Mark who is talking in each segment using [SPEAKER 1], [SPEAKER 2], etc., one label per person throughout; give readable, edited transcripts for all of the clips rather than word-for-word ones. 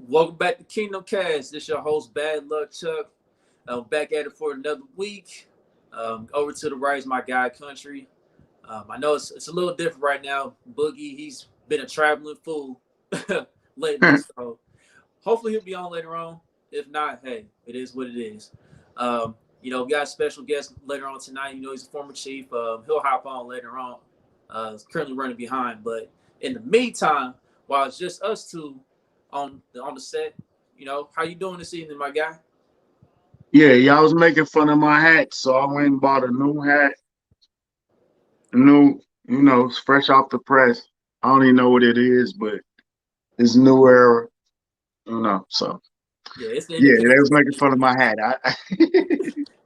[SPEAKER 1] Welcome back to Kingdom Kast. This is your host, Bad Luck Chuck. I'm back at it for another week. Over to the right is my guy, Country. I know it's a little different right now. Boogie, he's been a traveling fool lately, so hopefully he'll be on later on. If not, hey, it is what it is. We got a special guest later on tonight. He's a former chief. He'll hop on later on. He's currently running behind, but in the meantime, while it's just us two on the set, how you doing this evening, my guy?
[SPEAKER 2] Yeah, y'all was making fun of my hat, so I went and bought a new hat, a new, it's fresh off the press. I don't even know what it is, but it's new era, So
[SPEAKER 1] Yeah, it's the
[SPEAKER 2] yeah, they
[SPEAKER 1] Independence.
[SPEAKER 2] was making fun of my hat.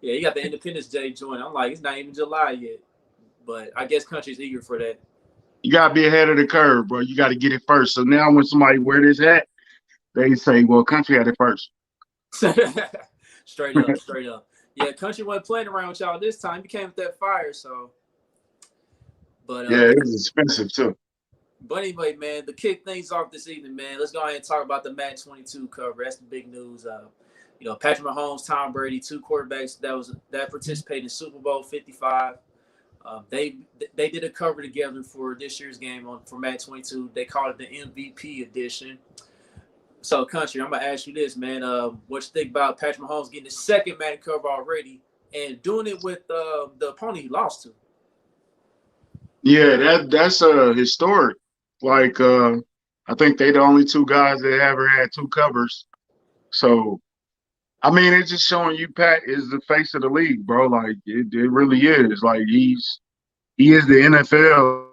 [SPEAKER 1] Yeah, you got the Independence Day joint. I'm like, it's not even July yet, but I guess country's eager for that.
[SPEAKER 2] You gotta be ahead of the curve, bro. You got to get it first. So now when somebody wear this hat, they say, "Well, country had it first."
[SPEAKER 1] Straight up, straight up. Yeah, country wasn't playing around with y'all this time. You came with that fire, so. But
[SPEAKER 2] Yeah, it was expensive too.
[SPEAKER 1] anyway, man, to kick things off this evening, man, let's go ahead and talk about the Madden 22 cover. That's the big news. Patrick Mahomes, Tom Brady, two quarterbacks that participated in Super Bowl 55. They did a cover together for this year's game for Madden 22. They called it the MVP edition. So, Country, I'm gonna ask you this, man. What you think about Patrick Mahomes getting his second Madden cover already and doing it with the opponent he lost to?
[SPEAKER 2] Yeah, that's historic. Like I think they the only two guys that ever had two covers. So I mean, it's just showing you Pat is the face of the league, bro. Like it really is. Like he is the NFL.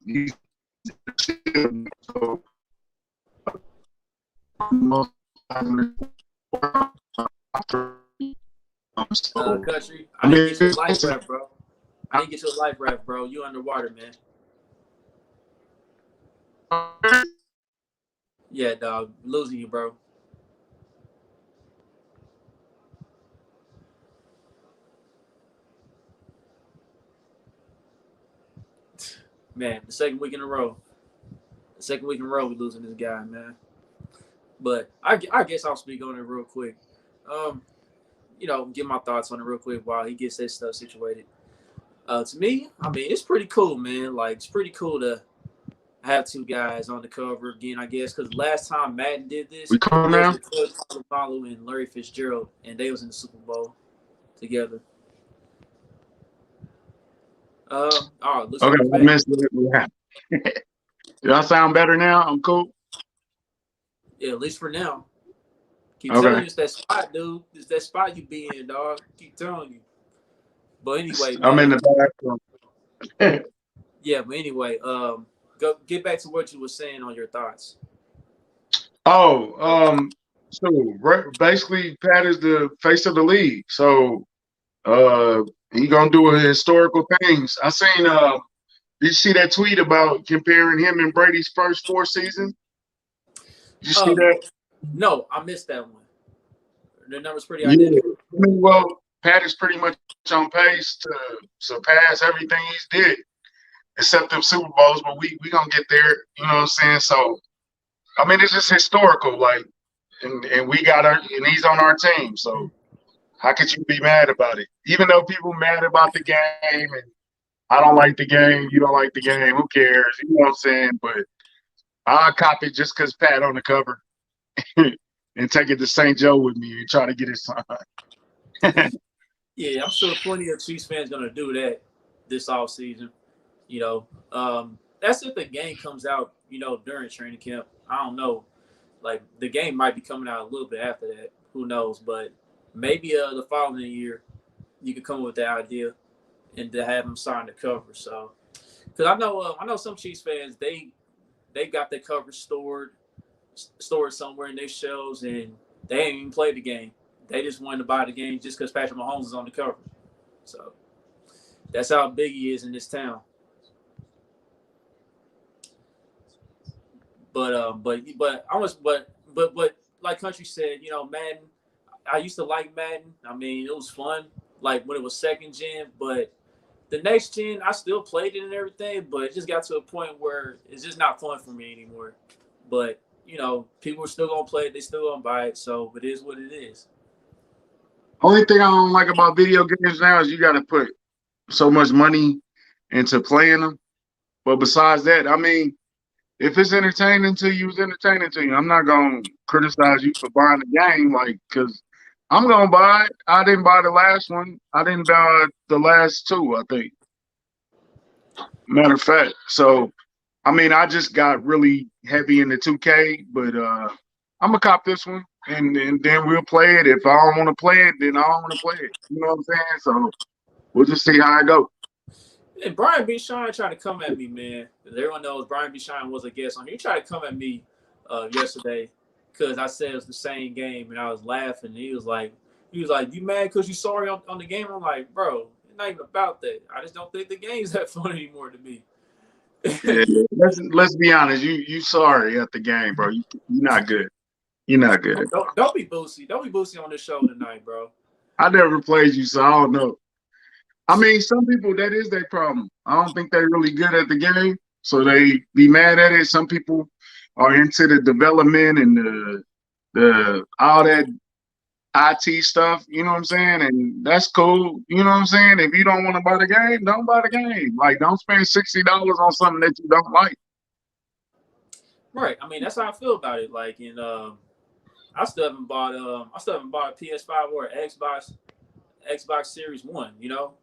[SPEAKER 2] He's so so
[SPEAKER 1] Country,
[SPEAKER 2] I
[SPEAKER 1] I didn't
[SPEAKER 2] mean,
[SPEAKER 1] get your life rap, bro. I didn't get your life rap, bro. You underwater, man. Yeah, dog, losing you, bro. Man, the second week in a row. The second week in a row, we losing this guy, man. But I guess I'll speak on it real quick. Um, get my thoughts on it real quick while he gets that stuff situated. To me, I mean, it's pretty cool, man. Like, it's pretty cool to have two guys on the cover again, I guess, because last time Madden did this,
[SPEAKER 2] we come
[SPEAKER 1] it was
[SPEAKER 2] now.
[SPEAKER 1] with Floyd Polamalu and Larry Fitzgerald, and they was in the Super Bowl together. All right, looks
[SPEAKER 2] Okay,
[SPEAKER 1] like he's
[SPEAKER 2] I
[SPEAKER 1] back.
[SPEAKER 2] missed it. Yeah. Do I sound better now? I'm cool.
[SPEAKER 1] Yeah, at least for now. Keep telling
[SPEAKER 2] Okay,
[SPEAKER 1] you it's that spot, dude. It's that spot you be in, dog. Keep telling you. But anyway,
[SPEAKER 2] I'm in
[SPEAKER 1] man.
[SPEAKER 2] the bathroom.
[SPEAKER 1] Yeah, but anyway, go get back to what you were saying on your thoughts.
[SPEAKER 2] Oh, so basically, Pat is the face of the league. So, uh, he gonna do a historical things. I seen. Did you see that tweet about comparing him and Brady's first four seasons? Did you see
[SPEAKER 1] Um,
[SPEAKER 2] that?
[SPEAKER 1] no, I missed that one. The number's pretty
[SPEAKER 2] Yeah.
[SPEAKER 1] identical.
[SPEAKER 2] I mean, well, Pat is pretty much on pace to surpass everything he's did, except them Super Bowls. But we gonna get there. You know what I'm saying? So, I mean, it's just historical. Like, and we got our and he's on our team. So how could you be mad about it? Even though people mad about the game and I don't like the game, you don't like the game, who cares? You know what I'm saying? But I'll cop it just because Pat on the cover and take it to St. Joe with me and try to get it signed.
[SPEAKER 1] Yeah, I'm sure plenty of Chiefs fans gonna do that this off season. That's if the game comes out, during training camp. I don't know. Like the game might be coming out a little bit after that. Who knows? But maybe the following year you could come up with that idea and to have them sign the cover. So, because I know some Chiefs fans they got their cover stored somewhere in their shelves and they ain't even played the game. They just wanted to buy the game just because Patrick Mahomes is on the cover. So that's how big he is in this town. But I was but like Country said, Madden. I used to like Madden. I mean, it was fun, like when it was second gen. But the next gen, I still played it and everything. But it just got to a point where it's just not fun for me anymore. But people are still gonna play it. They still gonna buy it. So it is what it is.
[SPEAKER 2] Only thing I don't like about video games now is you got to put so much money into playing them. But besides that, I mean, if it's entertaining to you, it's entertaining to you. I'm not gonna criticize you for buying the game, like, cause I'm gonna buy it. I didn't buy the last one. I didn't buy the last two, I think. Matter of fact. So I mean, I just got really heavy into 2K, but I'm gonna cop this one and then we'll play it. If I don't want to play it, then I don't want to play it. You know what I'm saying? So we'll just see how it goes.
[SPEAKER 1] And Brian B. Shine tried to come at me, man. Everyone knows Brian B. Shine was a guest on here. He tried to come at me yesterday because I said it was the same game, and I was laughing. And he was like, "You mad because you sorry on the game?" I'm like, "Bro, it's not even about that. I just don't think the game's that fun anymore to me."
[SPEAKER 2] Yeah, let's be honest. You sorry at the game, bro. You're not good. You're not good.
[SPEAKER 1] Don't be boosty. Don't be boosty on this show tonight, bro.
[SPEAKER 2] I never played you, so I don't know. I mean, some people, that is their problem. I don't think they're really good at the game, so they be mad at it. Some people are into the development and the all that IT stuff. You know what I'm saying? And that's cool. You know what I'm saying? If you don't want to buy the game, don't buy the game. Like, don't spend $60 on something that you don't like.
[SPEAKER 1] Right. I mean, that's how I feel about it. Like, I still haven't bought a PS5 or an Xbox Series One,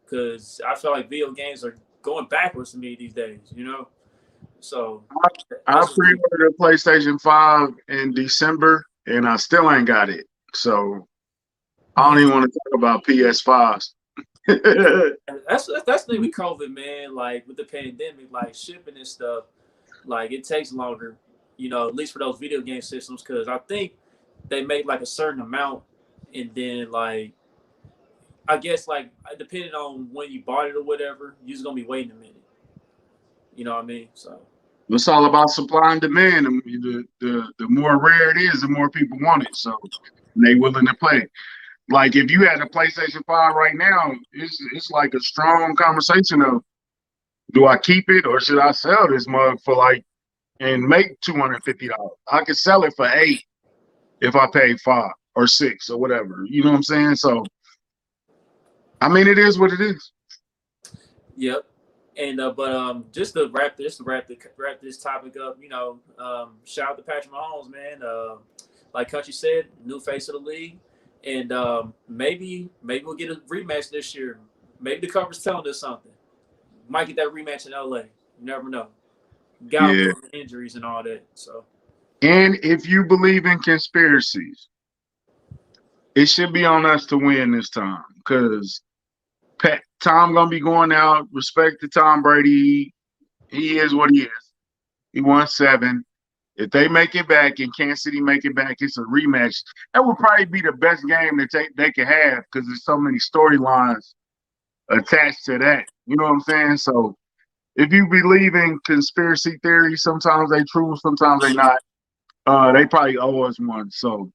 [SPEAKER 1] because I feel like video games are going backwards to me these days. So
[SPEAKER 2] I pre-ordered a PlayStation 5 in December, and I still ain't got it. So I don't even want to talk about PS5s.
[SPEAKER 1] that's the thing with COVID, man. Like with the pandemic, like shipping and stuff, like it takes longer, at least for those video game systems, because I think they make like a certain amount, and then like I guess like depending on when you bought it or whatever, you're just gonna be waiting a minute. You know what I mean? So
[SPEAKER 2] it's all about supply and demand. The more rare it is, the more people want it. So they willing to pay. Like if you had a PlayStation 5 right now, it's like a strong conversation of, do I keep it or should I sell this mug for like and make $250? I could sell it for $8 if I paid $5 or $6 or whatever. You know what I'm saying? So I mean, it is what it is.
[SPEAKER 1] Yep. And but just to wrap this topic up, shout out to Patrick Mahomes, man. Like Country said, new face of the league, and maybe we'll get a rematch this year. Maybe the cover's telling us something. Might get that rematch in LA. You never know. Got injuries and all that. So.
[SPEAKER 2] And if you believe in conspiracies, it should be on us to win this time, because Tom gonna be going out. Respect to Tom Brady. He is what he is. He won 7. If they make it back and Kansas City make it back, it's a rematch. That would probably be the best game that they could have, because there's so many storylines attached to that. You know what I'm saying? So if you believe in conspiracy theories, sometimes they true, sometimes they not. They probably owe us one. So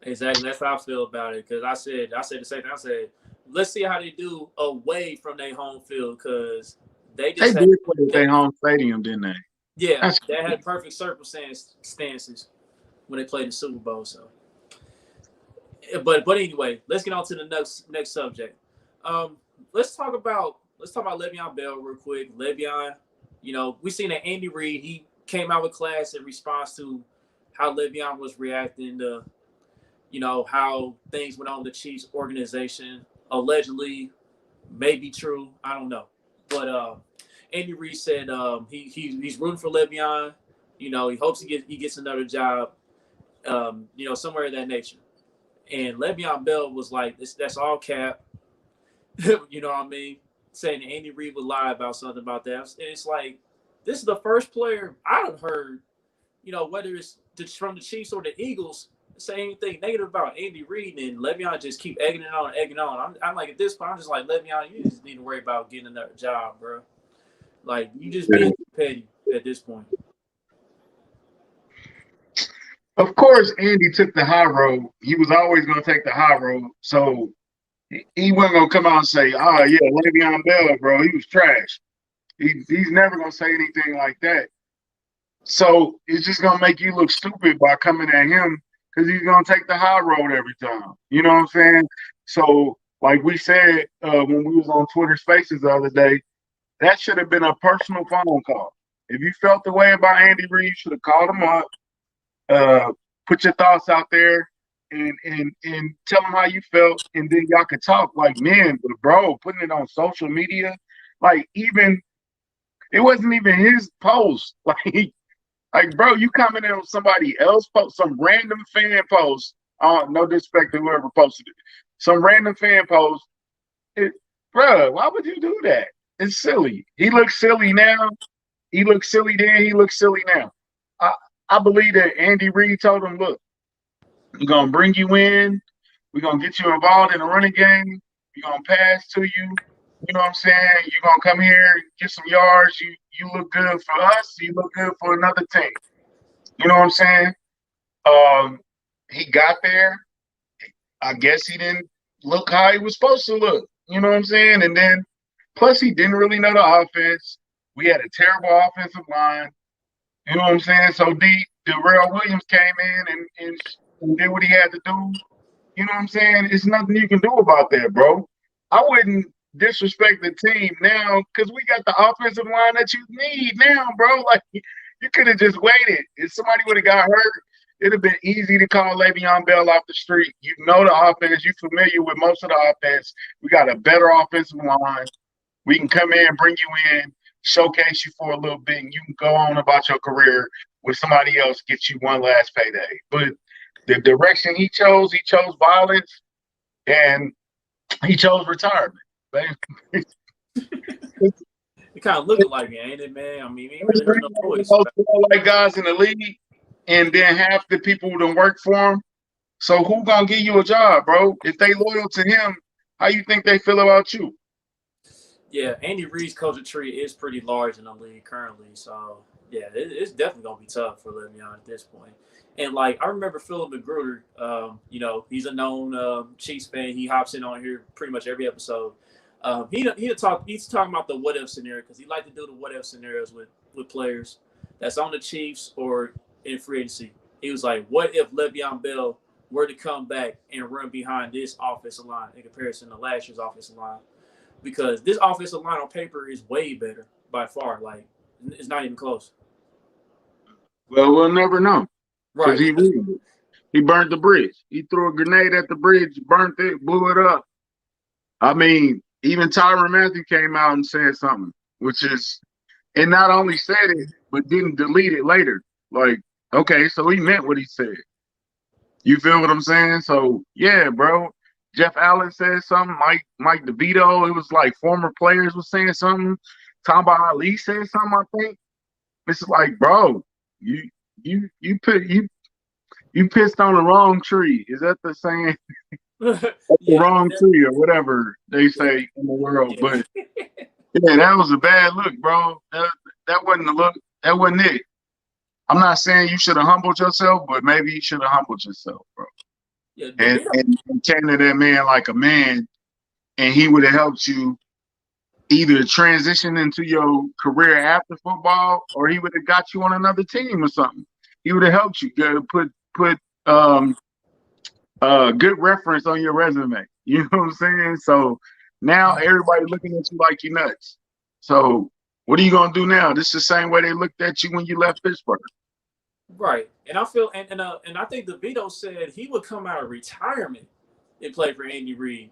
[SPEAKER 1] exactly, that's how I feel about it. Because I said the same thing. I said, let's see how they do away from their home field, because they did
[SPEAKER 2] play at their home stadium, didn't they?
[SPEAKER 1] Yeah, they had perfect circumstances when they played the Super Bowl. So, but anyway, let's get on to the next subject. Let's talk about Le'Veon Bell real quick. Le'Veon, we seen that Andy Reid, he came out with class in response to how Le'Veon was reacting to, how things went on in the Chiefs organization. Allegedly, may be true. I don't know, but Andy Reid said he's rooting for Le'Veon. He hopes he gets another job. Somewhere of that nature. And Le'Veon Bell was like, that's all cap. You know what I mean? Saying that Andy Reid would lie about something about that. And it's like, this is the first player I've heard, whether it's from the Chiefs or the Eagles, say anything negative about Andy Reid, and Le'Veon just keep egging it on. I'm like, at this point, I'm just like, Le'Veon, you just need to worry about getting another job, bro. Like, you just being petty at this point.
[SPEAKER 2] Of course, Andy took the high road. He was always going to take the high road. So he wasn't going to come out and say, oh, yeah, Le'Veon Bell, bro, he was trash. He's never going to say anything like that. So it's just gonna make you look stupid by coming at him because he's gonna take the high road every time. You know what I'm saying? So, like we said when we was on Twitter Spaces the other day, that should have been a personal phone call. If you felt the way about Andy Reid, you should have called him up, put your thoughts out there, and tell him how you felt, and then y'all could talk like men. But bro, putting it on social media, like even it wasn't even his post, like, bro, you commented on somebody else post, some random fan post. No disrespect to whoever posted it. Some random fan post. Bro, why would you do that? It's silly. He looks silly now. He looked silly then. He looks silly now. I, I believe that Andy Reid told him, look, we're going to bring you in. We're going to get you involved in the running game. We're going to pass to you. You know what I'm saying? You're going to come here, get some yards. You look good for us. You look good for another team. You know what I'm saying? He got there. I guess he didn't look how he was supposed to look. You know what I'm saying? And then, plus, he didn't really know the offense. We had a terrible offensive line. You know what I'm saying? So Darrell Williams came in and did what he had to do. You know what I'm saying? It's nothing you can do about that, bro. I wouldn't disrespect the team now because we got the offensive line that you need now, bro. Like, you could have just waited. If somebody would have got hurt, it'd have been easy to call Le'Veon Bell off the street. You know the offense. You're familiar with most of the offense. We got a better offensive line. We can come in, bring you in, showcase you for a little bit, and you can go on about your career with somebody else, get you one last payday. But the direction he chose violence, and he chose retirement.
[SPEAKER 1] It kind of looking like it, ain't it, man? I mean, he ain't really got no choice.
[SPEAKER 2] Like guys in the league, and then half the people who don't work for him. So who gonna give you a job, bro? If they loyal to him, how you think they feel about you?
[SPEAKER 1] Yeah, Andy Reid's culture tree is pretty large in the league currently. So yeah, it's definitely gonna be tough for Le'Veon at this point. And like I remember Philip Magruder, he's a known Chiefs fan. He hops in on here pretty much every episode. He's talking about the what if scenario because he liked to do the what if scenarios with players that's on the Chiefs or in free agency. He was like, what if Le'Veon Bell were to come back and run behind this offensive line in comparison to last year's offensive line? Because this offensive line on paper is way better by far. Like, it's not even close.
[SPEAKER 2] Well, we'll never know because
[SPEAKER 1] Right.
[SPEAKER 2] he burned the bridge. He threw a grenade at the bridge, burnt it, blew it up. I mean, even Tyrann Mathieu came out and said something, which is, and not only said it, but didn't delete it later. Like, okay, so he meant what he said. You feel what I'm saying? So, yeah, bro. Jeff Allen said something. Mike DeVito. It was like former players was saying something. Tamba Ali said something. I think it's like, bro, you pissed on the wrong tree. Is that the saying? The wrong tree or whatever they say in the world. But yeah, that was a bad look, bro. That wasn't the look. That wasn't it. I'm not saying you should have humbled yourself, but maybe you should have humbled yourself, bro.
[SPEAKER 1] Yeah,
[SPEAKER 2] And came to that man like a man, and he would have helped you either transition into your career after football, or he would have got you on another team or something. He would have helped you put good reference on your resume. You know what I'm saying? So now everybody looking at you like you're nuts. So what are you gonna do now? This is the same way they looked at you when you left Pittsburgh.
[SPEAKER 1] right. And I feel and I think DeVito said he would come out of retirement and play for Andy Reid.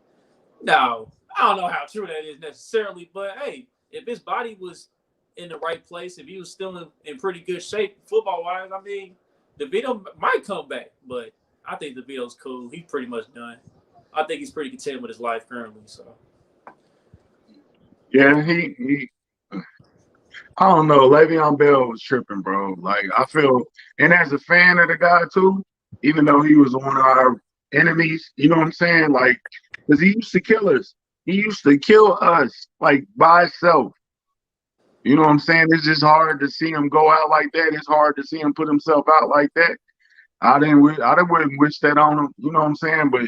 [SPEAKER 1] Now, I don't know how true that is necessarily, but hey, if his body was in the right place, if he was still in pretty good shape football wise, I mean, DeVito might come back, but I think DeVito's cool. He's pretty much done. I think he's pretty content with his life currently. So
[SPEAKER 2] Yeah, he I don't know. Le'Veon Bell was tripping, bro. Like I feel, and as a fan of the guy too, even though he was one of our enemies, you know what I'm saying? Like, because he used to kill us. He used to kill us like by himself. You know what I'm saying? It's just hard to see him go out like that. It's hard to see him put himself out like that. I wouldn't wish that on him. You know what I'm saying? But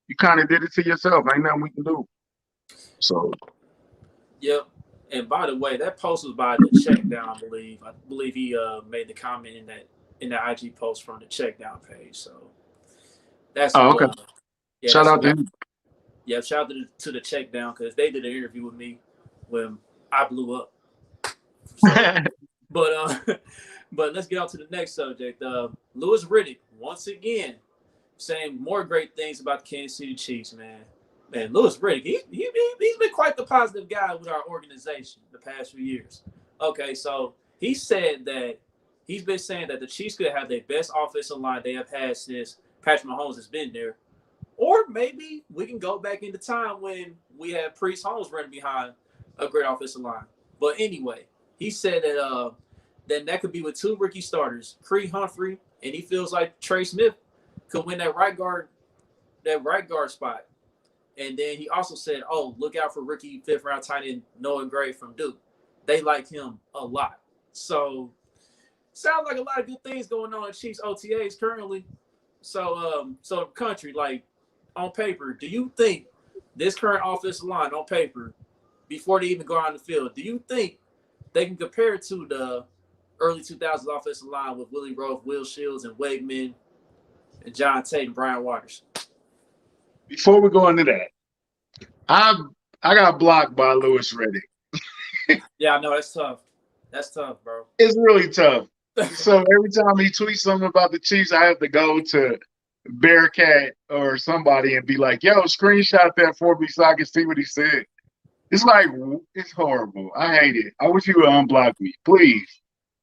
[SPEAKER 2] you kind of did it to yourself. Ain't nothing we can do. So.
[SPEAKER 1] yep. And by the way, that post was by the check down, I believe. I believe he made the comment in that IG post from the check down page. So that's
[SPEAKER 2] Oh,
[SPEAKER 1] who
[SPEAKER 2] okay.
[SPEAKER 1] yeah,
[SPEAKER 2] Shout
[SPEAKER 1] that's
[SPEAKER 2] out
[SPEAKER 1] who
[SPEAKER 2] to him.
[SPEAKER 1] yeah, shout out to the check down because they did an interview with me when I blew up. So but but let's get on to the next subject. Louis Riddick, once again, saying more great things about the Kansas City Chiefs, man. Man, Louis Riddick, he's been quite the positive guy with our organization the past few years. Okay, so he said that he's been saying that the Chiefs could have their best offensive line they have had since Patrick Mahomes has been there. Or maybe we can go back into time when we had Priest Holmes running behind a great offensive line. But anyway, he said that could be with two rookie starters, Creed Humphrey, and he feels like Trey Smith could win that right guard spot. And then he also said, "Oh, look out for rookie fifth round tight end Noah Gray from Duke. They like him a lot." So sounds like a lot of good things going on in Chiefs OTAs currently. So country, like on paper, do you think this current offensive line on paper, before they even go out on the field, do you think they can compare it to the early 2000s offensive line with Willie Roaf, Will Shields, and Wakeman, and John Tate and Brian Waters?
[SPEAKER 2] Before we go into that, I got blocked by Louis Riddick.
[SPEAKER 1] Yeah, I know that's tough. That's tough, bro.
[SPEAKER 2] It's really tough. So every time he tweets something about the Chiefs, I have to go to Bearcat or somebody and be like, "Yo, screenshot that for me so I can see what he said." It's like, it's horrible. I hate it. I wish you would unblock me, please.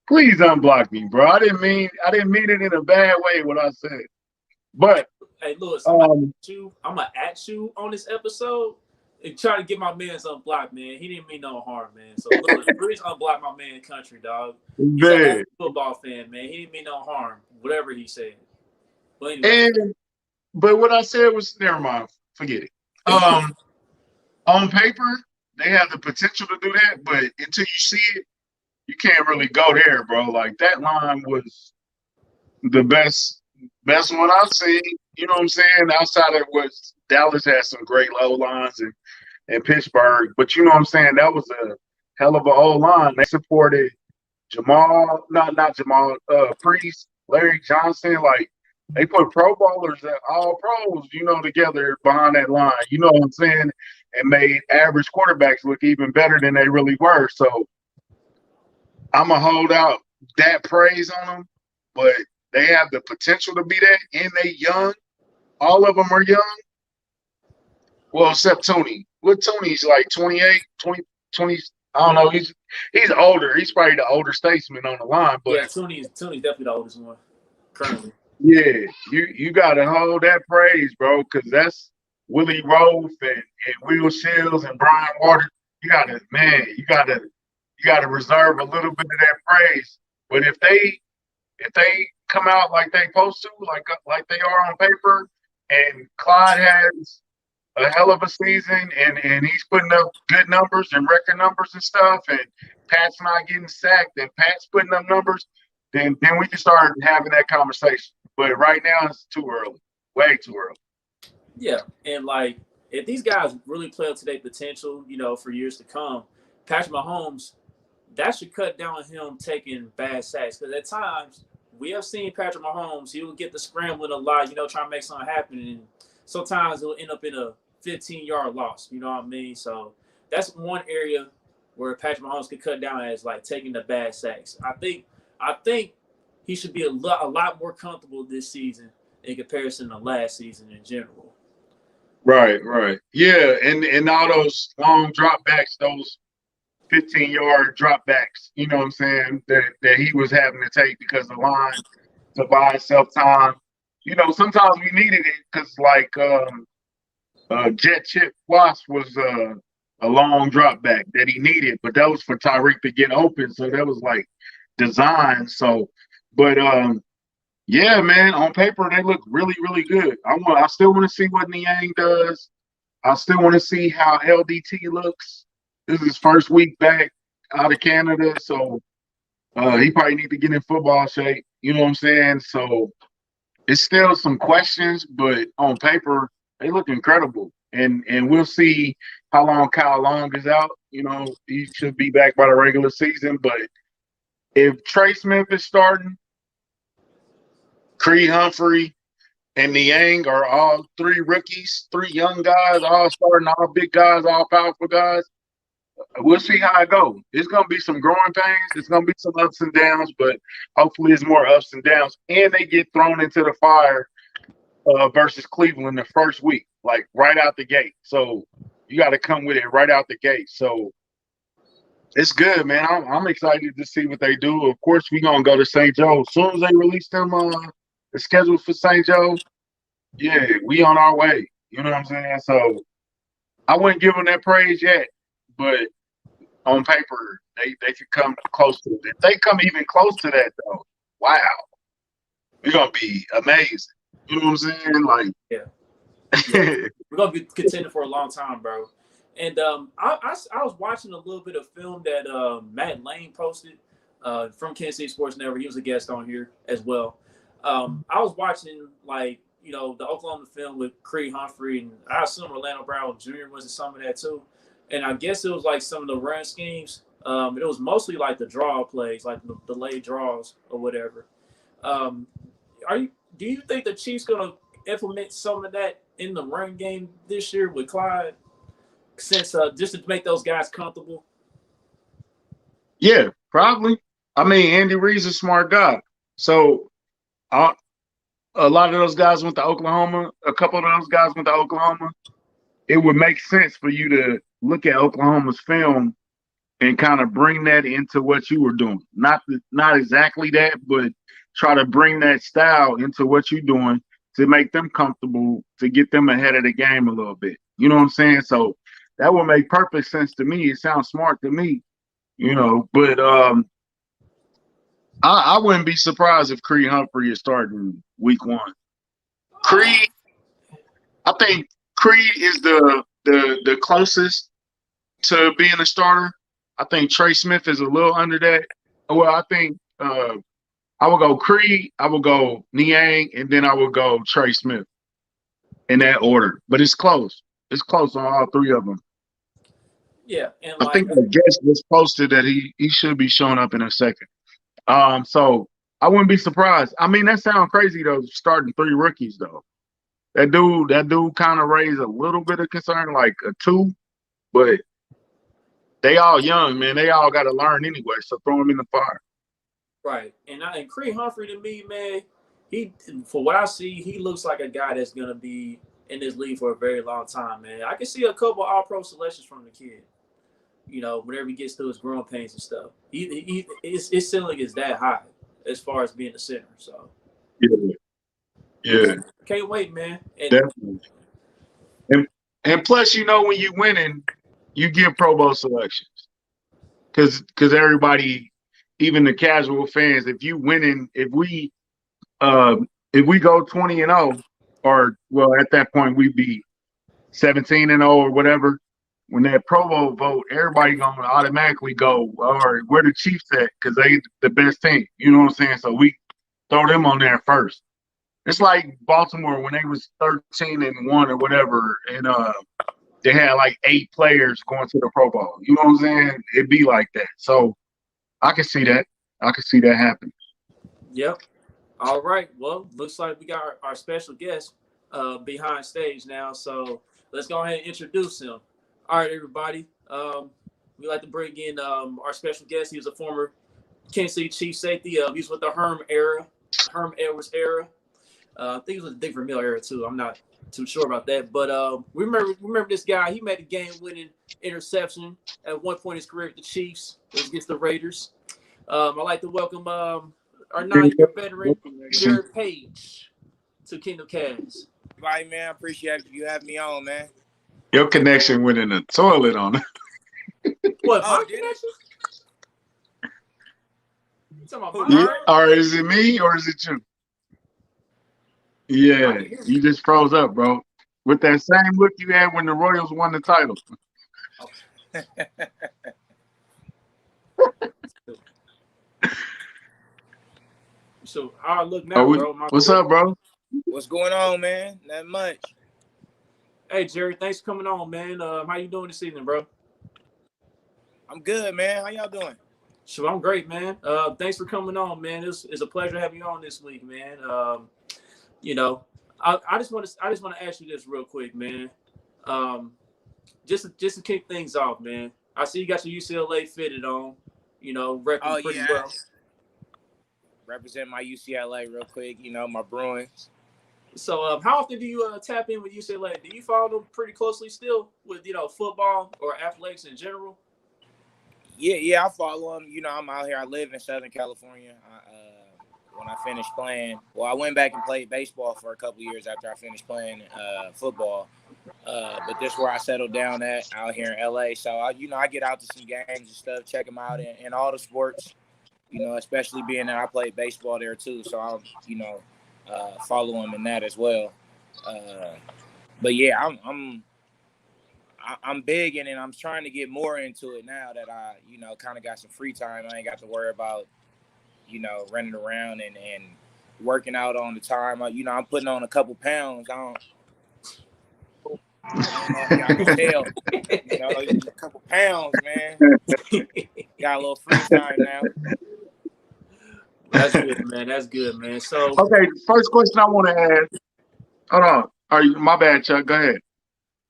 [SPEAKER 2] Please unblock me, bro. I didn't mean it in a bad way what I said. But
[SPEAKER 1] Hey, Lewis, I'm gonna at you on this episode and try to get my man's unblocked, man. He didn't mean no harm, man. So Lewis, please unblock my man, country dog. He's a football fan, man. He didn't mean no harm, whatever he said. But anyway,
[SPEAKER 2] but what I said was, never mind, forget it. On paper, they have the potential to do that, but until you see it, you can't really go there, bro. Like that line was the best one I've seen. You know what I'm saying? Outside of what Dallas had some great low lines and Pittsburgh, but you know what I'm saying? That was a hell of an old line. They supported not Jamal, Priest, Larry Johnson. Like they put Pro Bowlers and all pros, together behind that line. You know what I'm saying? And made average quarterbacks look even better than they really were. So I'm gonna hold out that praise on them, but they have the potential to be that, and they young. All of them are young. Well, except Tony. What Tony's like 28, 20. I don't know. He's older. He's probably the older statesman on the line. But
[SPEAKER 1] yeah, Tony's definitely the oldest one currently.
[SPEAKER 2] Yeah, you gotta hold that praise, bro, because that's Willie Roaf and Will Shields and Brian Waters. You gotta reserve a little bit of that praise. But if they come out like they supposed to, like they are on paper, and Clyde has a hell of a season and he's putting up good numbers and record numbers and stuff, and Pat's not getting sacked and Pat's putting up numbers, then we can start having that conversation. But right now it's too early. Way too early.
[SPEAKER 1] Yeah, and like if these guys really play up to their potential, for years to come, Patrick Mahomes, that should cut down on him taking bad sacks. Because at times we have seen Patrick Mahomes, he will get the scrambling a lot, trying to make something happen, and sometimes it'll end up in a 15-yard loss. You know what I mean? So that's one area where Patrick Mahomes could cut down as like taking the bad sacks. I think he should be a lot more comfortable this season in comparison to last season in general.
[SPEAKER 2] Right. Yeah, and all those long dropbacks, those 15-yard dropbacks, you know what I'm saying, that he was having to take because the line to buy itself time. Sometimes we needed it because Jet Chip Watts was a long drop back that he needed, but that was for Tyreek to get open. So that was like designed. So, but yeah, man, on paper they look really, really good. I still want to see what Niang does. I still want to see how LDT looks. This is his first week back out of Canada, so he probably need to get in football shape. You know what I'm saying? So it's still some questions, but on paper they look incredible. and we'll see how long Kyle Long is out. You know, he should be back by the regular season. But if Trey Smith is starting, Creed Humphrey and Niang are all three rookies, three young guys, all starting, all big guys, all powerful guys. We'll see how it goes. It's going to be some growing pains. It's going to be some ups and downs, but hopefully it's more ups and downs. And they get thrown into the fire versus Cleveland the first week, like right out the gate. So you got to come with it right out the gate. So it's good, man. I'm excited to see what they do. Of course, we're going to go to St. Joe. As soon as they release them the schedule for St. Joe, yeah, we on our way. You know what I'm saying? So I wouldn't give them that praise yet, but on paper, they could come close to it. If they come even close to that, though, wow, we're gonna be amazing. You know what I'm saying? Like,
[SPEAKER 1] yeah. We're gonna be contending for a long time, bro. And I was watching a little bit of film that Matt Lane posted from Kansas City Sports Network. He was a guest on here as well. I was watching, like, you know, the Oklahoma film with Creed Humphrey, and I assume Orlando Brown Jr. was in some of that too. And I guess it was like some of the run schemes. It was mostly like the draw plays, like the delayed draws or whatever. Do you think the Chiefs gonna implement some of that in the run game this year with Clyde, since just to make those guys comfortable?
[SPEAKER 2] Yeah, probably. I mean, Andy Reid's a smart guy, so a lot of those guys went to Oklahoma. A couple of those guys went to Oklahoma. It would make sense for you to look at Oklahoma's film and kind of bring that into what you were doing. Not exactly that, but try to bring that style into what you're doing to make them comfortable, to get them ahead of the game a little bit. You know what I'm saying? So that would make perfect sense to me. It sounds smart to me, you know. But I wouldn't be surprised if Creed Humphrey is starting week 1. Creed, I think Creed is the closest to being a starter. I think Trey Smith is a little under that. Well, I think I will go Creed, I will go Niang, and then I will go Trey Smith in that order. But it's close. It's close on all three of them.
[SPEAKER 1] Yeah, and
[SPEAKER 2] I think the guest was posted that he should be showing up in a second. So I wouldn't be surprised. I mean, that sounds crazy though, starting 3 rookies though. That dude kind of raised a little bit of concern, like a 2, but they all young, man. They all got to learn anyway. So throw them in the fire.
[SPEAKER 1] Right, and Creed Humphrey, to me, man, for what I see, he looks like a guy that's gonna be in this league for a very long time, man. I can see a couple All-Pro selections from the kid. You know, whenever he gets through his growing pains and stuff, his ceiling is that high as far as being a center. So
[SPEAKER 2] yeah,
[SPEAKER 1] can't wait, man. And
[SPEAKER 2] definitely. And plus, you know, when you winning, you get Pro Bowl selections because everybody, even the casual fans, if you winning, if we go 20-0, or well, at that point we'd be 17-0 or whatever. When that Pro Bowl vote, everybody gonna automatically go, all right, where the Chiefs at? Because they the best team. You know what I'm saying? So we throw them on there first. It's like Baltimore when they was 13-1 or whatever, and they had like 8 players going to the Pro Bowl. You know what I'm saying? It'd be like that. So I can see that. I can see that happen.
[SPEAKER 1] Yep. All right. Well, looks like we got our special guest behind stage now. So let's go ahead and introduce him. All right, everybody. We like to bring in our special guest. He was a former Kansas City Chief safety. He was with the Herm Edwards era. I think it was the Dick Vermeil era too. I'm not too sure about that, but we remember this guy. He made a game-winning interception at one point in his career with the Chiefs. It was against the Raiders. I'd like to welcome our 9-year veteran, Jarrod Page, to Kingdom Kast.
[SPEAKER 3] Bye, man. I appreciate you having me on, man.
[SPEAKER 2] Your connection went in the toilet on it.
[SPEAKER 1] What, my connection? You talking about
[SPEAKER 2] yeah. Or is it me or is it you? Yeah, you just froze up, bro. With that same look you had when the Royals won the title.
[SPEAKER 1] So, all right, look now, bro. What's up, bro?
[SPEAKER 3] What's going on, man? Not much.
[SPEAKER 2] Not much. What's up, bro?
[SPEAKER 3] What's going on, man?
[SPEAKER 1] All right, look now, bro. My,
[SPEAKER 3] What's going on, man?
[SPEAKER 1] Hey, Jarrod, thanks for coming on, man. How you doing this evening, bro?
[SPEAKER 3] I'm good, man. How y'all doing?
[SPEAKER 1] Sure, I'm great, man. Thanks for coming on, man. It's a pleasure having you on this week, man. You know, I just want to ask you this real quick, man. Um, just to kick things off, man. I see you got your UCLA fitted on.
[SPEAKER 3] Oh
[SPEAKER 1] Repping pretty
[SPEAKER 3] yeah,
[SPEAKER 1] well.
[SPEAKER 3] represent my UCLA real quick. My Bruins.
[SPEAKER 1] So, how often do you tap in with UCLA? Do you follow them pretty closely still with football or athletics in general?
[SPEAKER 3] Yeah, I follow them. I'm out here. I live in Southern California. When I finished playing, I went back and played baseball for a couple years after I finished playing football. But this is where I settled down at out here in LA. So I get out to some games and stuff, check them out in all the sports. Especially being that I played baseball there too. So I'll follow them in that as well. But yeah, I'm big in it. I'm trying to get more into it now that I kind of got some free time. I ain't got to worry about running around and working out on the time. I'm putting on a couple pounds. I don't know if y'all can tell. A couple pounds, man. Got a little free time now.
[SPEAKER 1] That's good, man. That's good, man. So,
[SPEAKER 2] Okay, first question I want to ask. Hold on. Are you? My bad, Chuck. Go ahead.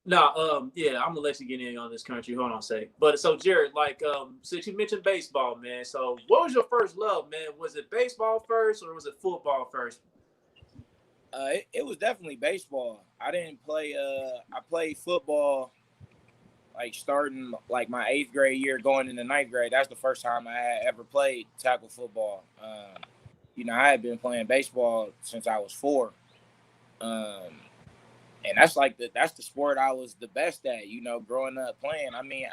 [SPEAKER 1] no, yeah, I'm gonna let you get in on this country. Hold on a sec. But so, Jarrod, since you mentioned baseball, man, so what was your first love, man? Was it baseball first or was it football first?
[SPEAKER 3] It was definitely baseball. I didn't play. I played football like starting like my 8th grade year, going into 9th grade. That's the first time I had ever played tackle football. I had been playing baseball since I was 4. And that's the sport I was the best at. Growing up playing. I mean,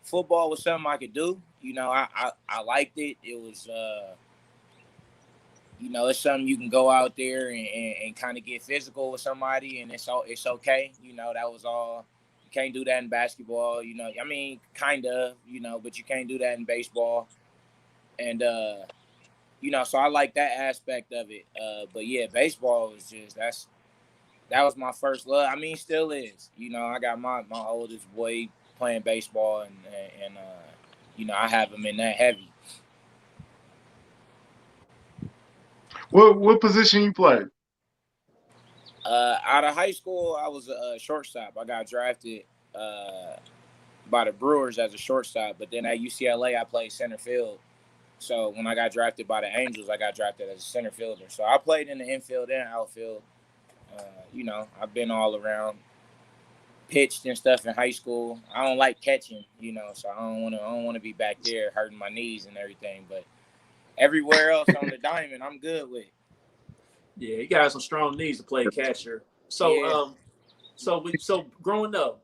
[SPEAKER 3] football was something I could do. I liked it. It was. It's something you can go out there and kind of get physical with somebody, and it's okay. That was all. You can't do that in basketball. I mean, kind of, but you can't do that in baseball. And, so I like that aspect of it. But yeah, baseball was that was my first love. I mean, still is. I got my oldest boy playing baseball, and I have him in that heavy.
[SPEAKER 2] What position you play?
[SPEAKER 3] Out of high school, I was a shortstop. I got drafted by the Brewers as a shortstop, but then at UCLA, I played center field. So when I got drafted by the Angels, I got drafted as a center fielder. So I played in the infield and outfield. I've been all around, pitched and stuff in high school. I don't like catching, so I don't want to be back there hurting my knees and everything. But everywhere else on the diamond, I'm good with.
[SPEAKER 1] Yeah, you got some strong knees to play catcher. So,
[SPEAKER 3] Yeah.
[SPEAKER 1] so growing up,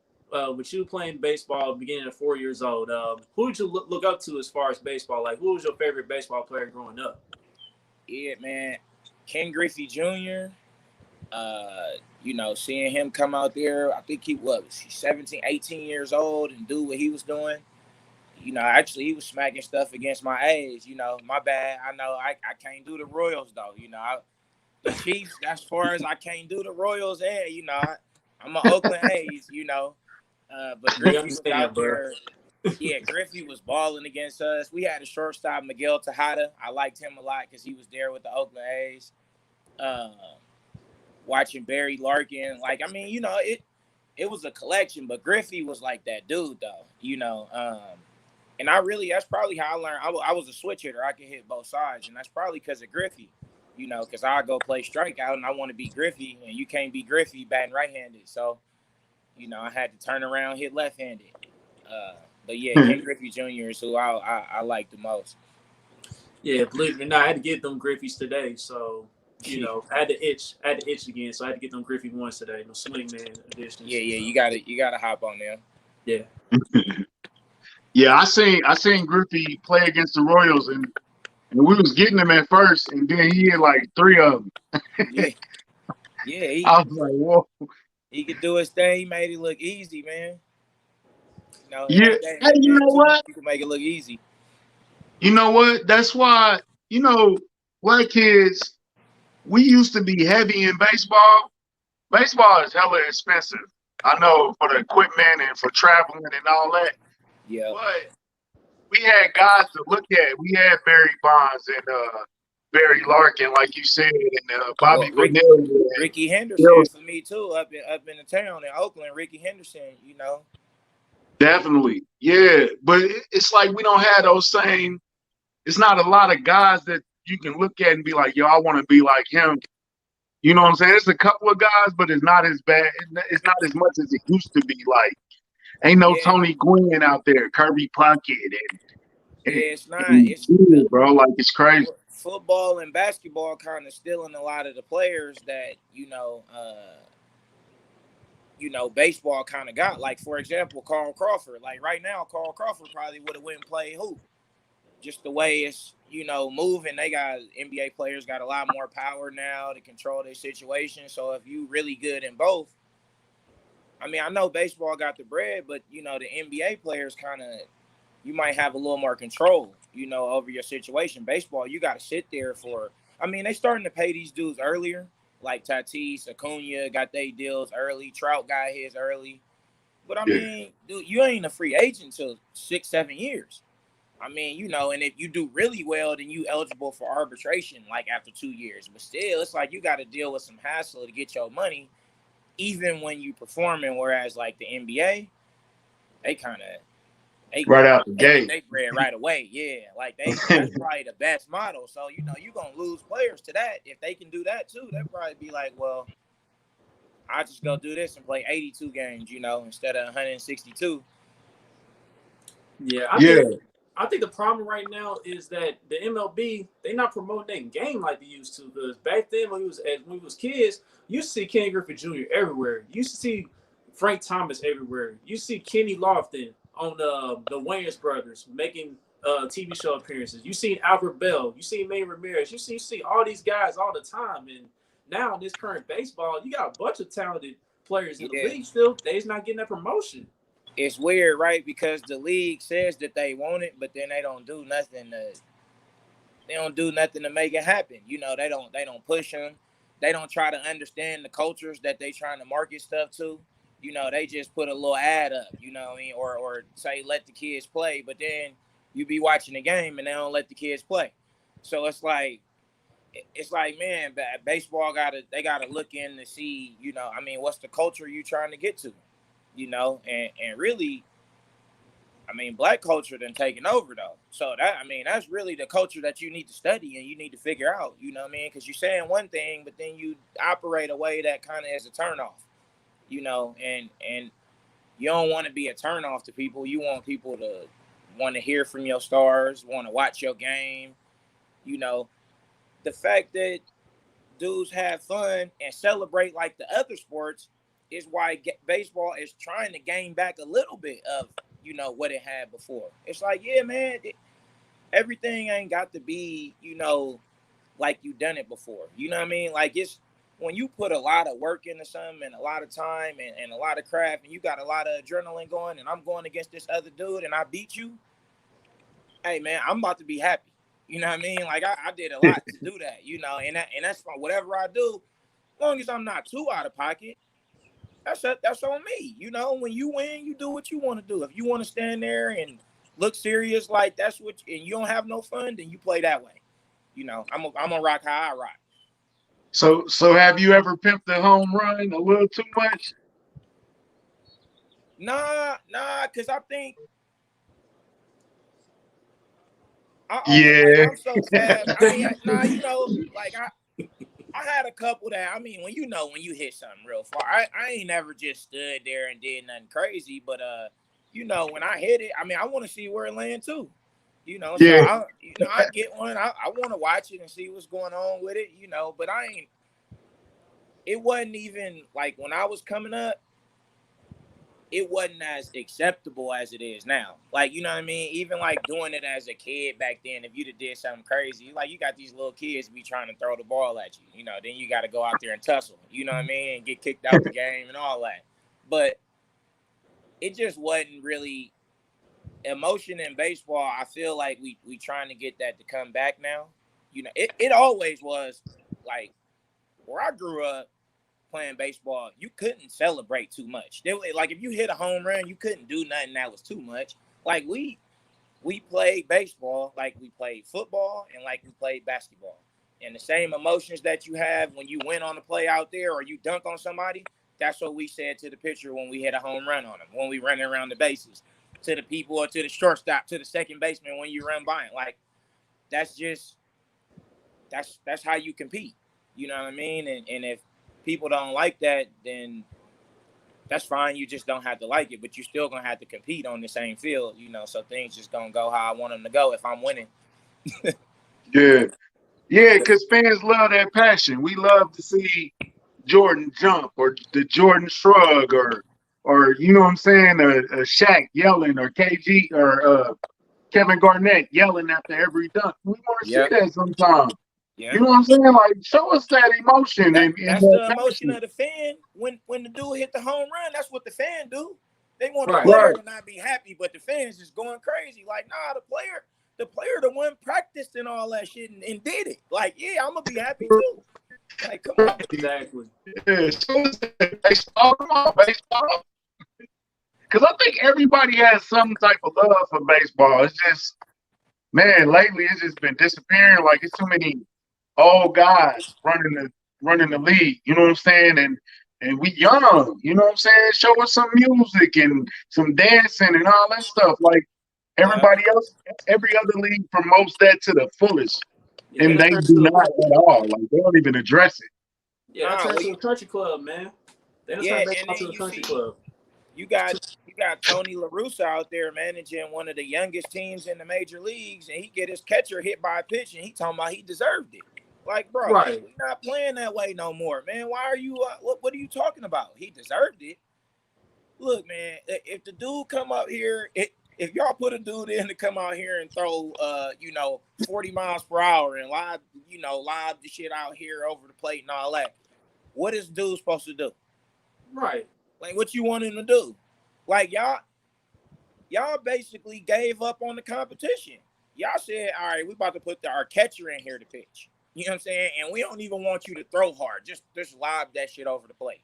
[SPEAKER 1] with you playing baseball, beginning at 4 years old, who did you look up to as far as baseball? Like, who was your favorite baseball player growing up?
[SPEAKER 3] Yeah, man. Ken Griffey Jr., seeing him come out there, I think he was 17, 18 years old and do what he was doing. Actually, he was smacking stuff against my age. My bad. I know I can't do the Royals, though. The Chiefs, as far as I can't do the Royals, and, I'm an Oakland A's, but Griffey was out there. Yeah, Griffey was balling against us. We had a shortstop, Miguel Tejada. I liked him a lot because he was there with the Oakland A's. Watching Barry Larkin, it was a collection, but Griffey was like that dude, though. And that's probably how I learned. I was a switch hitter. I could hit both sides, and that's probably because of Griffey. Because I go play strikeout, and I want to be Griffey, and you can't be Griffey batting right-handed. So, I had to turn around, hit left-handed. But yeah, Ken Griffey Jr. is who I like the most.
[SPEAKER 1] Yeah, believe it or not, I had to get them Griffies today. So, I had to itch again. So I had to get them Griffey ones today. No swingman editions.
[SPEAKER 3] Yeah, you gotta hop on them.
[SPEAKER 1] Yeah.
[SPEAKER 2] Yeah, I seen Griffey play against the Royals, and we was getting him at first, and then he had like 3 of them.
[SPEAKER 3] Yeah.
[SPEAKER 2] I was like, whoa.
[SPEAKER 3] He could do his thing. He made it look easy, man.
[SPEAKER 2] Yeah. Hey, you know what?
[SPEAKER 3] You can make it look easy.
[SPEAKER 2] You know what? That's why, black kids, we used to be heavy in baseball. Baseball is hella expensive. I know for the equipment and for traveling and all that.
[SPEAKER 3] Yeah.
[SPEAKER 2] But we had guys to look at. We had Barry Bonds and Barry Larkin, like you said, and
[SPEAKER 3] Well,
[SPEAKER 2] Bobby Bonilla.
[SPEAKER 3] Ricky Henderson for me too, up in the town in Oakland. Ricky Henderson, you know.
[SPEAKER 2] Definitely, yeah. But it's like we don't have those same. It's not a lot of guys that you can look at and be like, yo, I want to be like him. You know what I'm saying? It's a couple of guys, but it's not as bad. It's not as much as it used to be. Like, ain't no Tony Gwynn out there, Kirby Puckett,
[SPEAKER 3] it's not. It's
[SPEAKER 2] bro. Like, it's crazy.
[SPEAKER 3] Football and basketball kind of stealing a lot of the players that baseball kind of got. Like, for example, Carl Crawford. Like right now, Carl Crawford probably would have went and played hoop. Just the way it's, moving. They got NBA players got a lot more power now to control their situation. So if you really good in both, I mean, I know baseball got the bread, but the NBA players kind of, you might have a little more control, over your situation. Baseball, you got to sit there for. I mean, they starting to pay these dudes earlier, like Tatis, Acuna got their deals early. Trout got his early, but I mean, dude, you ain't a free agent till 6-7 years. I mean, and if you do really well, then you eligible for arbitration like after 2 years. But still, it's like you got to deal with some hassle to get your money, even when you performing. Whereas like the NBA, they kind of
[SPEAKER 2] right out the gate,
[SPEAKER 3] get their bread right away. Yeah, like that's probably the best model. So you're gonna lose players to that. If they can do that too, they'll probably be like, well, I just go do this and play 82 games, instead of 162.
[SPEAKER 1] Yeah, I think the problem right now is that the MLB, they not promoting that game like they used to. Because back then when we was kids, you used to see Ken Griffey Jr. everywhere. You used to see Frank Thomas everywhere. You see Kenny Lofton on the Wayans brothers making TV show appearances. You seen Albert Bell. You seen Manny Ramirez. You see all these guys all the time. And now in this current baseball, you got a bunch of talented players in the league still. They's not getting that promotion.
[SPEAKER 3] It's weird, right? Because the league says that they want it, but then they don't do nothing to make it happen. They don't push them. They don't try to understand the cultures that they trying to market stuff to. They just put a little ad up, what I mean, or say let the kids play, but then you be watching the game and they don't let the kids play. So it's like man, baseball they gotta look in to see, I mean, what's the culture you trying to get to? And really, I mean, black culture done taken over though. So that's really the culture that you need to study and you need to figure out, what I mean? Because you're saying one thing, but then you operate a way that kind of is a turnoff, and you don't want to be a turnoff to people. You want people to want to hear from your stars, want to watch your game. The fact that dudes have fun and celebrate like the other sports is why baseball is trying to gain back a little bit of, what it had before. It's like, yeah, man, everything ain't got to be, like you done it before. You know what I mean? Like it's when you put a lot of work into something and a lot of time and a lot of craft and you got a lot of adrenaline going and I'm going against this other dude and I beat you. Hey, man, I'm about to be happy. You know what I mean? Like I did a lot to do that, and that's fine. Whatever I do, as long as I'm not too out of pocket, that's on me. When you win, you do what you want to do. If you want to stand there and look serious, like that's what, and you don't have no fun, then you play that way. I'm gonna rock how I rock.
[SPEAKER 2] So have you ever pimped a home run a little too much?
[SPEAKER 3] Nah, because I think
[SPEAKER 2] yeah.
[SPEAKER 3] I'm so fast. I mean, like I had a couple that, I mean, when you hit something real far, I ain't never just stood there and did nothing crazy, but when I hit it, I mean, I want to see where it lands too. So I get one. I want to watch it and see what's going on with it, but it wasn't even like when I was coming up, it wasn't as acceptable as it is now. Like, you know what I mean? Even like doing it as a kid back then, if you'd have did something crazy, like you got these little kids be trying to throw the ball at you, then you got to go out there and tussle, you know what I mean? And get kicked out the game and all that. But it just wasn't really emotion in baseball. I feel like we trying to get that to come back now. It always was like where I grew up, playing baseball, you couldn't celebrate too much. Like if you hit a home run, you couldn't do nothing that was too much. Like we played baseball like we played football and like we played basketball. And the same emotions that you have when you win on the play out there or you dunk on somebody, that's what we said to the pitcher when we hit a home run on them, when we running around the bases, to the people or to the shortstop, to the second baseman when you run by it. Like that's how you compete. You know what I mean? And if people don't like that, then that's fine. You just don't have to like it, but you're still gonna have to compete on the same field, you know. So things just gonna go how I want them to go if I'm winning.
[SPEAKER 2] Yeah, because fans love that passion. We love to see Jordan jump or the Jordan shrug or you know what I'm saying, a Shaq yelling or KG or Kevin Garnett yelling after every dunk. We want to see that sometimes.
[SPEAKER 3] Yeah.
[SPEAKER 2] You know what I'm saying? Like, show us that emotion and
[SPEAKER 3] that's the emotion of the fan. When the dude hit the home run, that's what the fan do. They want the player to not be happy, but the fans is going crazy. Like, nah, the player the one practiced and all that shit and did it. Like, yeah, I'm gonna be happy too. Like, come on.
[SPEAKER 1] Exactly.
[SPEAKER 2] Yeah, show us that baseball. Come on, baseball. Because I think everybody has some type of love for baseball. It's just, man, lately it's just been disappearing. Like, it's too many old guys running the league. You know what I'm saying? And we young. You know what I'm saying? Show us some music and some dancing and all that stuff. Like everybody else, every other league promotes that to the fullest, and they do not at all. Like they don't even address it.
[SPEAKER 1] Yeah, that turns to a country club, man. They don't turn baseball to a country club.
[SPEAKER 3] You got Tony La Russa out there managing one of the youngest teams in the major leagues, and he get his catcher hit by a pitch, and he talking about he deserved it. Like, bro, we're not playing that way no more, man. Why are you? What are you talking about? He deserved it. Look, man, if the dude come up here, if y'all put a dude in to come out here and throw, 40 miles per hour and lob the shit out here over the plate and all that, what is dude supposed to do?
[SPEAKER 1] Right.
[SPEAKER 3] Like, what you want him to do? Like, y'all basically gave up on the competition. Y'all said, all right, we about to put our catcher in here to pitch. You know what I'm saying? And we don't even want you to throw hard. Just lob that shit over the plate.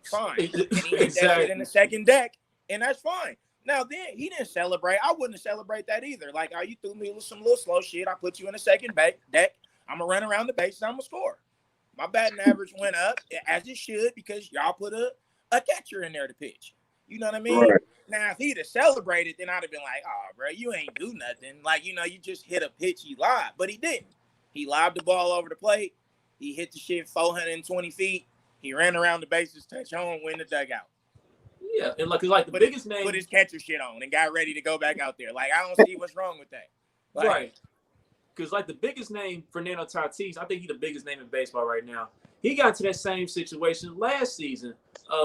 [SPEAKER 3] Fine. And he hit that shit in the second deck, and that's fine. Now, then, he didn't celebrate. I wouldn't celebrate that either. Like, you threw me with some little slow shit. I put you in the second deck. I'm going to run around the bases. I'm going to score. My batting average went up, as it should, because y'all put a catcher in there to pitch. You know what I mean?
[SPEAKER 2] Right.
[SPEAKER 3] Now, if he'd have celebrated, then I'd have been like, oh, bro, you ain't do nothing. Like, you just hit a pitch he lobbed. But he didn't. He lobbed the ball over the plate. He hit the shit 420 feet. He ran around the bases, touch home, win the dugout.
[SPEAKER 1] Yeah, and like the biggest name.
[SPEAKER 3] Put his catcher shit on and got ready to go back out there. Like, I don't see what's wrong with that. Like,
[SPEAKER 1] right. Because, like, the biggest name, Fernando Tatis, I think he's the biggest name in baseball right now. He got to that same situation last season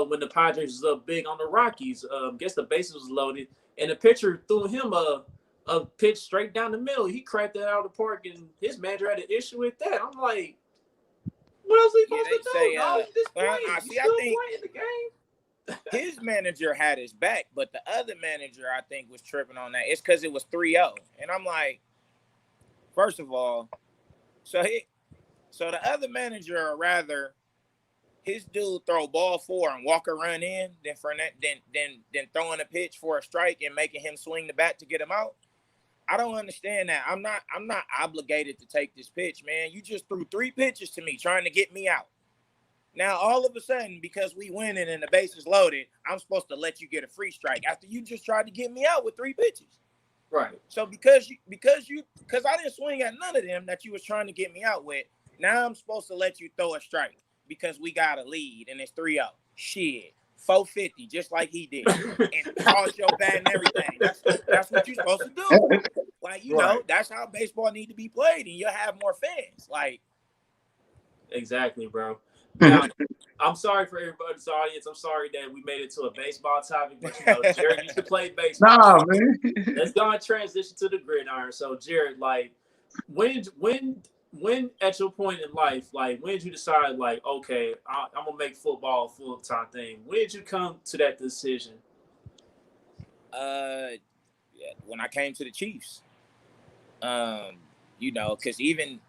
[SPEAKER 1] when the Padres was up big on the Rockies. Guess the bases was loaded, and the pitcher threw him a pitch straight down the middle. He cracked that out of the park, and his manager had an issue with that. I'm like, what else are we supposed to do? No, just play. You still playing the game.
[SPEAKER 3] His manager had his back, but the other manager, I think, was tripping on that. It's because it was 3-0. And I'm like, first of all, so the other manager, or rather, his dude throw ball 4 and Walker run in, then throwing a pitch for a strike and making him swing the bat to get him out. I don't understand that. I'm not obligated to take this pitch, man. You just threw 3 pitches to me trying to get me out. Now, all of a sudden, because we winning and the base is loaded, I'm supposed to let you get a free strike after you just tried to get me out with 3 pitches.
[SPEAKER 1] Right.
[SPEAKER 3] So because I didn't swing at none of them that you was trying to get me out with, now I'm supposed to let you throw a strike because we got a lead and it's 3-0. Shit. 450, just like he did. And toss your bat and everything. That's what you're supposed to do. Like, you know, that's how baseball need to be played, and you'll have more fans. Like,
[SPEAKER 1] exactly, bro. Now, I'm sorry for everybody's audience. I'm sorry that we made it to a baseball topic, but Jarrod used to play baseball.
[SPEAKER 2] Nah, man.
[SPEAKER 1] Let's go and transition to the gridiron. So, Jarrod, like, when at your point in life, like, when did you decide, like, okay, I'm gonna make football a full-time thing? When did you come to that decision?
[SPEAKER 3] When I came to the Chiefs, because even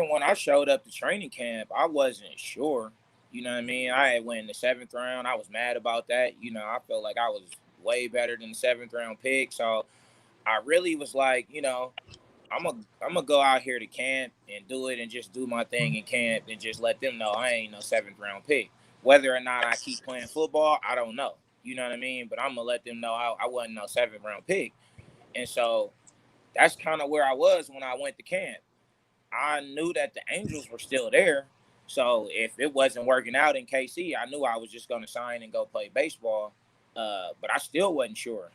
[SPEAKER 3] when I showed up to training camp, I wasn't sure. You know what I mean? I had went in the 7th round. I was mad about that. You know, I felt like I was way better than the 7th round pick. So I really was like, you know, I'm gonna go out here to camp and do it and just do my thing in camp and just let them know I ain't no 7th round pick. Whether or not I keep playing football, I don't know. You know what I mean? But I'm gonna let them know I wasn't no 7th round pick. And so that's kind of where I was when I went to camp. I knew that the Angels were still there. So if it wasn't working out in KC, I knew I was just going to sign and go play baseball. But I still wasn't sure,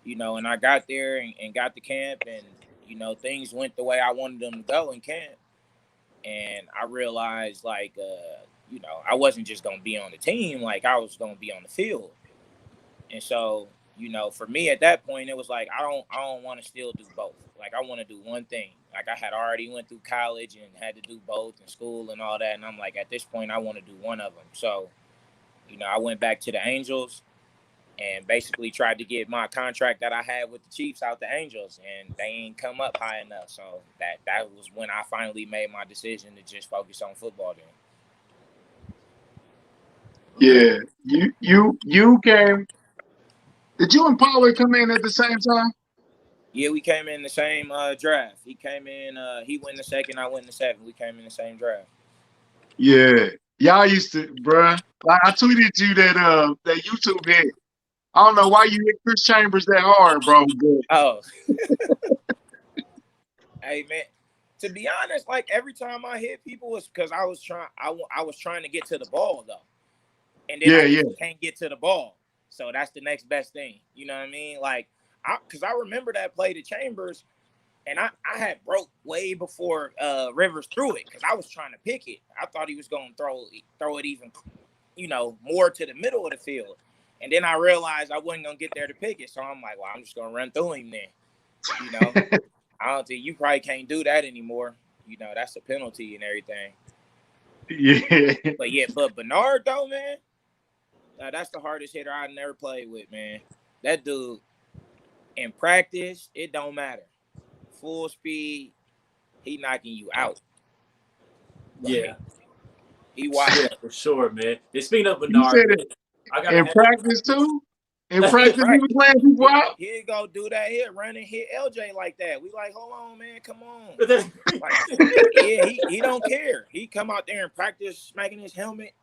[SPEAKER 3] you know, and I got there and got to camp and, you know, things went the way I wanted them to go in camp. And I realized, like, you know, I wasn't just going to be on the team. Like, I was going to be on the field. And so, you know, for me at that point, it was like I don't want to still do both. Like I want to do one thing. Like I had already went through college and had to do both in school and all that. And I'm like, at this point, I want to do one of them. So, you know, I went back to the Angels and basically tried to get my contract that I had with the Chiefs out the Angels, and they ain't come up high enough. So that was when I finally made my decision to just focus on football then.
[SPEAKER 2] Yeah, you came. Did you and Pollard come in at the same time?
[SPEAKER 3] Yeah, we came in the same draft. He came in, he went in the 2nd, I went in the 7th. We came in the same draft.
[SPEAKER 2] Yeah. Y'all used to, bruh. Like I tweeted you that YouTube hit. I don't know why you hit Chris Chambers that hard, bro. But
[SPEAKER 3] Oh. Hey, man. To be honest, like every time I hit people was because I was trying to get to the ball though. And then I just can't get to the ball. So that's the next best thing. You know what I mean? Like, because I remember that play to Chambers, and I had broke way before Rivers threw it because I was trying to pick it. I thought he was going to throw it even, you know, more to the middle of the field. And then I realized I wasn't going to get there to pick it. So I'm like, well, I'm just going to run through him then. You know, I don't think you probably can't do that anymore. You know, that's a penalty and everything.
[SPEAKER 2] Yeah.
[SPEAKER 3] But Bernard, though, man, that's the hardest hitter I never played with, man. That dude, in practice, it don't matter. Full speed, he knocking you out.
[SPEAKER 1] Yeah.
[SPEAKER 3] He wild.
[SPEAKER 1] Yeah, for sure, man. And speaking of
[SPEAKER 2] You
[SPEAKER 1] Bernard,
[SPEAKER 2] said it in practice too? In
[SPEAKER 3] Yeah,
[SPEAKER 2] practice,
[SPEAKER 3] right.
[SPEAKER 2] he was playing people out?
[SPEAKER 3] He'd go do that here, run and hit LJ like that. We like, hold on, man, come on. Like, yeah, he don't care. He come out there and practice smacking his helmet.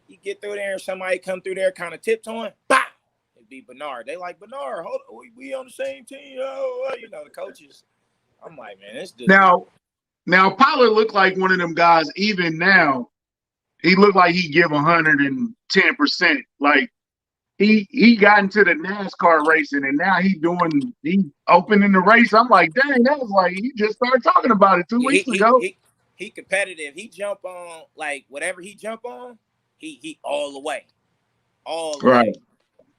[SPEAKER 3] He get through there and somebody come through there kind of tiptoeing. Bah! It'd be Bernard. They like, Bernard, hold on, we on the same team. Oh, you know, the coaches. I'm like, man, this dude.
[SPEAKER 2] Now Pollard looked like one of them guys. Even now, he looked like he give 110%. Like he got into the NASCAR racing, and now he opening the race. I'm like, dang, that was like he just started talking about it 2 weeks ago.
[SPEAKER 3] He competitive. He jump on like whatever he jump on, he all the way, all the way.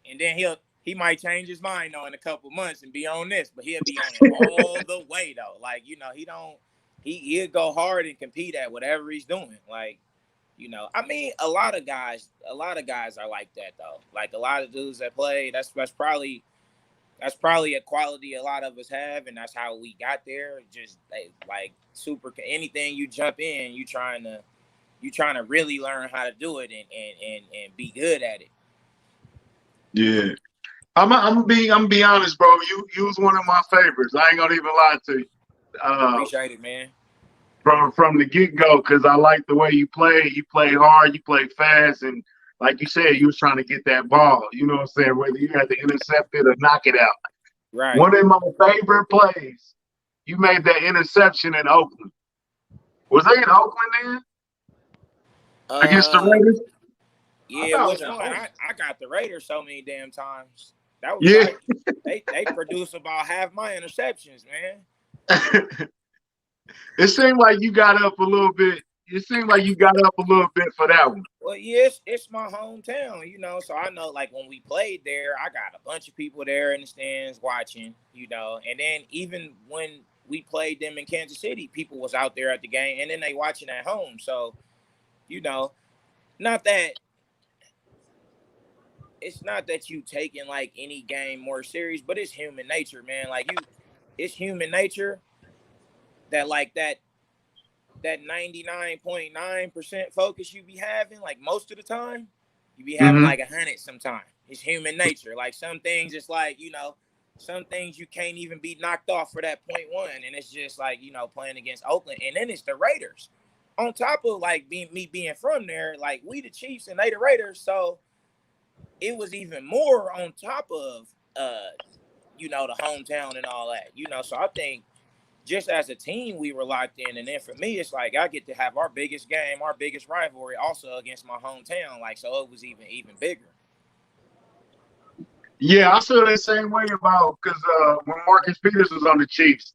[SPEAKER 3] And then he might change his mind in a couple months and be on this, but he'll be on it all the way though. Like, you know, he'll go hard and compete at whatever he's doing. Like, you know, I mean, a lot of guys are like that though. Like a lot of dudes that play, that's probably a quality a lot of us have, and that's how we got there. Just like super anything you jump in, you trying to really learn how to do it and be good at it.
[SPEAKER 2] Yeah. I'm be honest, bro. You was one of my favorites. I ain't gonna even lie to you.
[SPEAKER 3] Appreciate it, man.
[SPEAKER 2] From the get-go, because I like the way you play. You play hard, you play fast, and like you said, you was trying to get that ball. You know what I'm saying? Whether you had to intercept it or knock it out.
[SPEAKER 3] Right.
[SPEAKER 2] One of my favorite plays, you made that interception in Oakland. Was they in Oakland then? Against the Raiders?
[SPEAKER 3] Yeah, which one? I got the Raiders so many damn times. That was like they produce about half my interceptions, man.
[SPEAKER 2] It seemed like you got up a little bit. It seemed like you got up a little bit for that one.
[SPEAKER 3] Well, yes, it's my hometown, you know. So I know, like when we played there, I got a bunch of people there in the stands watching, you know. And then even when we played them in Kansas City, people was out there at the game, and then they watching at home. So, you know, it's not that you taking like any game more serious, but it's human nature, man. Like it's human nature that that 99.9% focus you be having, like most of the time, you be having
[SPEAKER 2] Mm-hmm.
[SPEAKER 3] like 100 sometimes. It's human nature. Like some things, it's like, some things you can't even be knocked off for that 0.1. And it's just like, playing against Oakland. And then it's the Raiders. On top of like me being from there, like we the Chiefs and they the Raiders. So it was even more on top of, the hometown and all that, So I think just as a team, we were locked in. And then for me, it's like I get to have our biggest game, our biggest rivalry also against my hometown. Like, so it was even bigger.
[SPEAKER 2] Yeah, I feel the same way about because when Marcus Peters was on the Chiefs,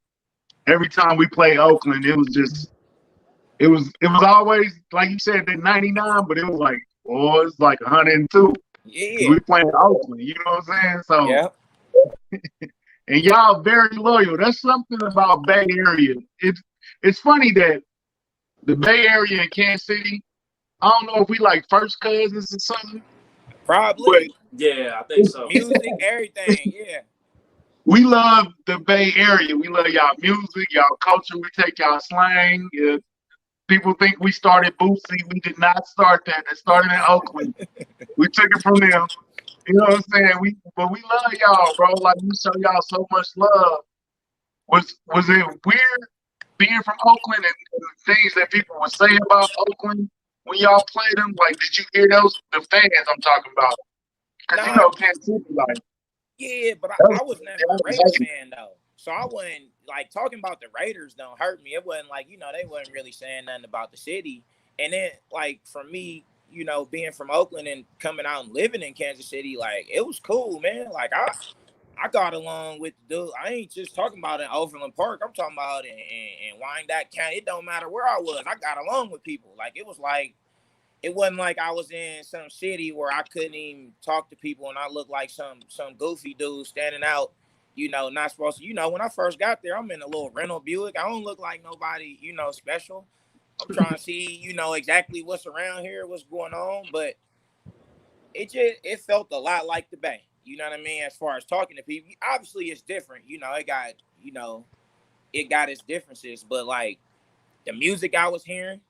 [SPEAKER 2] every time we played Oakland, it was always like you said that 99, but it was like, oh, it's like 102.
[SPEAKER 3] Yeah.
[SPEAKER 2] We playing Oakland, you know what I'm saying? So
[SPEAKER 3] yeah.
[SPEAKER 2] And y'all very loyal. That's something about Bay Area. It's funny that the Bay Area and Kansas City, I don't know if we like first cousins or something.
[SPEAKER 3] Probably.
[SPEAKER 1] Yeah, I think so.
[SPEAKER 3] Music, everything. Yeah.
[SPEAKER 2] We love the Bay Area. We love y'all music, y'all culture. We take y'all slang. People think we started Bootsy. We did not start that. It started in Oakland. We took it from them. You know what I'm saying? But we love y'all, bro. Like we show y'all so much love. Was it weird being from Oakland and things that people would say about Oakland when y'all played them? Like, did you hear those? The fans I'm talking about. Because Kansas City, like.
[SPEAKER 3] Yeah, but I was never a Raiders fan though, so I wasn't like talking about the Raiders. Don't hurt me. It wasn't like they wasn't really saying nothing about the city. And then like for me, being from Oakland and coming out and living in Kansas City, like it was cool, man. Like I got along with the dude. I ain't just talking about in Overland Park. I'm talking about in Wyandotte County. It don't matter where I was. I got along with people. Like it wasn't like I was in some city where I couldn't even talk to people and I looked like some goofy dude standing out, not supposed to. When I first got there, I'm in a little rental Buick. I don't look like nobody, special. I'm trying to see, exactly what's around here, what's going on. But it felt a lot like the Bay. You know what I mean? As far as talking to people, obviously it's different. It got its differences. But like the music I was hearing,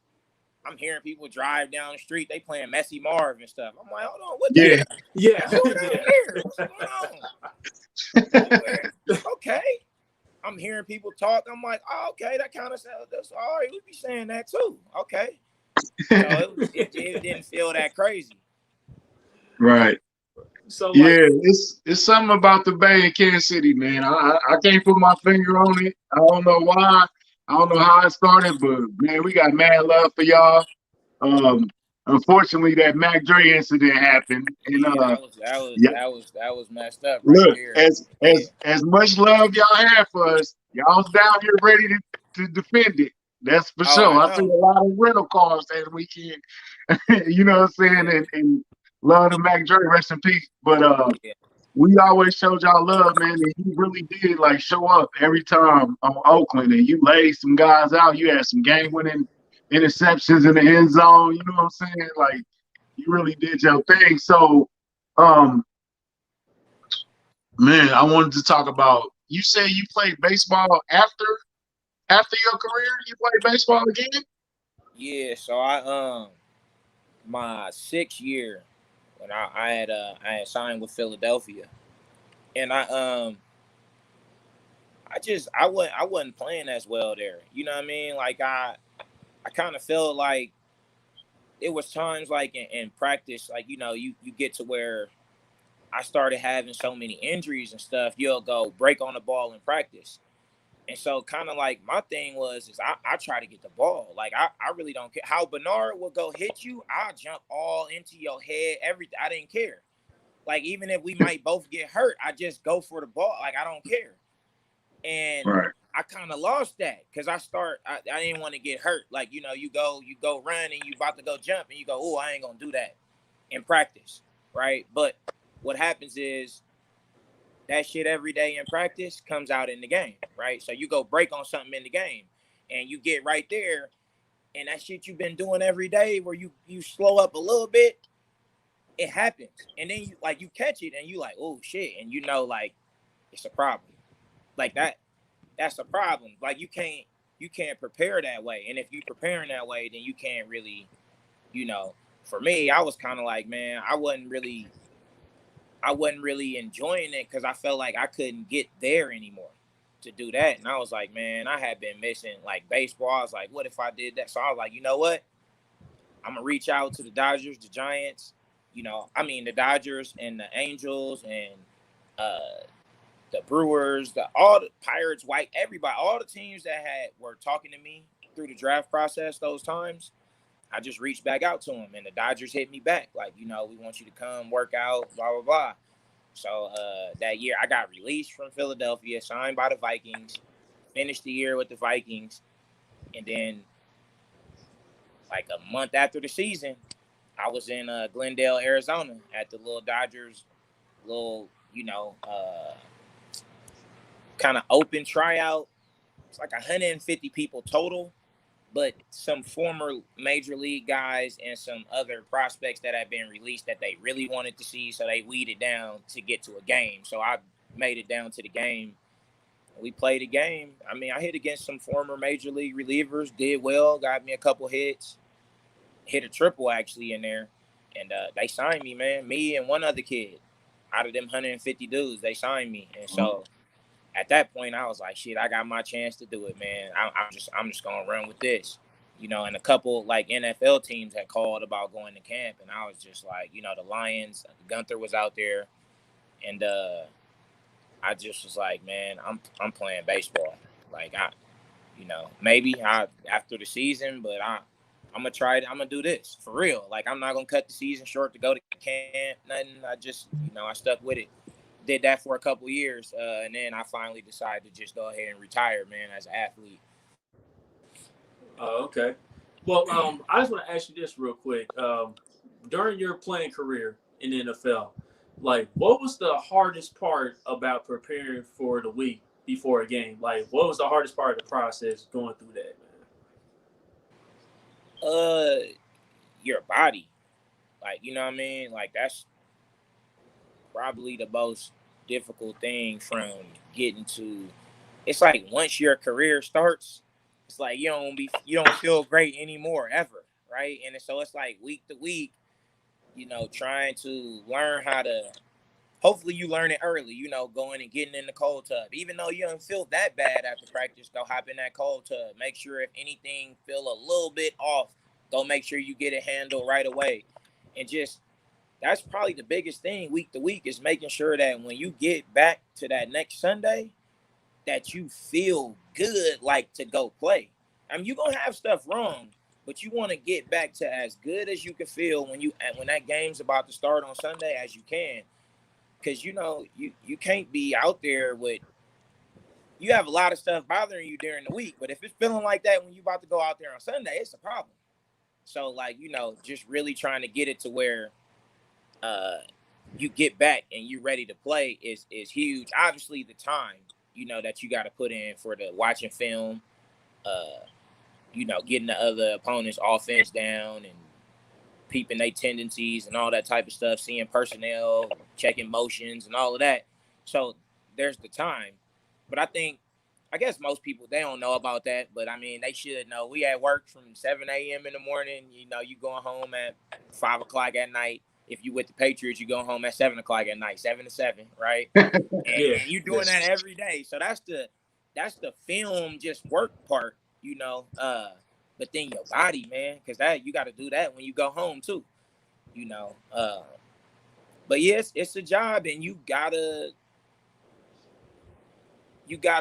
[SPEAKER 3] I'm hearing people drive down the street. They playing Messy Marv and stuff. I'm like, hold on, what the hell?
[SPEAKER 1] Yeah.
[SPEAKER 3] What's going on here? What's going on? Okay. I'm hearing people talk. I'm like, oh, okay, that kind of sounds. That's all right. We be saying that too. Okay. So it didn't feel that crazy.
[SPEAKER 2] Right.
[SPEAKER 1] So
[SPEAKER 2] yeah, it's something about the Bay and Kansas City, man. I can't put my finger on it. I don't know why. I don't know how it started, but man, we got mad love for y'all. Unfortunately, that Mac Dre incident happened, and
[SPEAKER 3] that was messed up right
[SPEAKER 2] look,
[SPEAKER 3] there.
[SPEAKER 2] as much love y'all have for us, y'all's down here ready to defend it. That's for sure. I see a lot of rental cars that weekend. You know what I'm saying? And love to Mac Dre, rest in peace. But we always showed y'all love, man, and you really did like show up every time on Oakland, and you laid some guys out. You had some game-winning interceptions in the end zone. You know what I'm saying? Like you really did your thing. So, man, I wanted to talk about. You say you played baseball after your career. You played baseball again?
[SPEAKER 3] Yeah. So I my 6th year when I had signed with Philadelphia, and I wasn't playing as well there. You know what I mean? Like I kind of felt like it was times like in practice, like you get to where I started having so many injuries and stuff. You'll go break on the ball in practice. And so kind of like my thing is I try to get the ball. Like I really don't care how Bernard will go hit you. I'll jump all into your head. Everything. I didn't care. Like even if we might both get hurt, I just go for the ball. Like I don't care. And I kind of lost that because I didn't want to get hurt. Like you go run and you about to go jump and you go, oh, I ain't gonna do that in practice, right? But what happens is that shit every day in practice comes out in the game, right? So you go break on something in the game and you get right there and that shit you've been doing every day where you slow up a little bit, it happens. And then you catch it and you like, oh shit. And like it's a problem. Like that's a problem. Like you can't you can't prepare that way. And if you preparing that way, then you can't really, for me, I was kind of like, man, I wasn't really enjoying it because I felt like I couldn't get there anymore to do that. And I was like, man, I had been missing like baseball. I was like, what if I did that? So I was like, you know what? I'm gonna reach out to the Dodgers, the Giants, the Dodgers and the Angels and the Brewers, all the Pirates, everybody, all the teams that were talking to me through the draft process those times. I just reached back out to them, and the Dodgers hit me back like, we want you to come work out, blah blah blah. So that year I got released from Philadelphia, signed by the Vikings, finished the year with the Vikings, and then like a month after the season, I was in Glendale, Arizona at the little Dodgers, kind of open tryout. It's like 150 people total, but some former major league guys and some other prospects that had been released that they really wanted to see, so they weeded down to get to a game. So I made it down to the game. We played a game. I mean, I hit against some former major league relievers, did well, got me a couple hits, hit a triple actually in there, and they signed me, man. Me and one other kid out of them 150 dudes, they signed me. And so at that point, I was like, shit, I got my chance to do it, man. I'm just gonna run with this, And a couple like NFL teams had called about going to camp, and I was just like, the Lions, Gunther was out there, and I just was like, man, I'm playing baseball. Like maybe after the season, but I'm gonna try it. I'm gonna do this for real. Like I'm not gonna cut the season short to go to camp. Nothing. I just I stuck with it. Did that for a couple years, and then I finally decided to just go ahead and retire, man, as an athlete.
[SPEAKER 1] Okay. Well, I just want to ask you this real quick. During your playing career in the NFL, like, what was the hardest part about preparing for the week before a game? Like, what was the hardest part of the process going through that,
[SPEAKER 3] man? Your body. Like, you know what I mean? Like, that's probably the most difficult thing from getting to. It's like once your career starts, it's like you don't feel great anymore ever, right? And so it's like week to week, trying to learn how to. Hopefully you learn it early, going and getting in the cold tub. Even though you don't feel that bad after practice, go hop in that cold tub. Make sure if anything feel a little bit off, go make sure you get it handled right away. And just that's probably the biggest thing week to week is making sure that when you get back to that next Sunday, that you feel good like to go play. I mean, you're going to have stuff wrong, but you want to get back to as good as you can feel when that game's about to start on Sunday as you can. Because, you can't be out there with – you have a lot of stuff bothering you during the week, but if it's feeling like that when you're about to go out there on Sunday, it's a problem. So, like, just really trying to get it to where you get back and you're ready to play is huge. Obviously, the time, that you got to put in for the watching film, getting the other opponent's offense down and peeping their tendencies and all that type of stuff, seeing personnel, checking motions and all of that. So there's the time. But I guess most people, they don't know about that. But, I mean, they should know. We at work from 7 a.m. in the morning. You going home at 5 o'clock at night. If you with the Patriots, you go home at 7 o'clock at night, 7 to 7, right? And you're doing that every day. So that's the film just work part, but then your body, man, because that you got to do that when you go home too, But yes, it's a job, and you gotta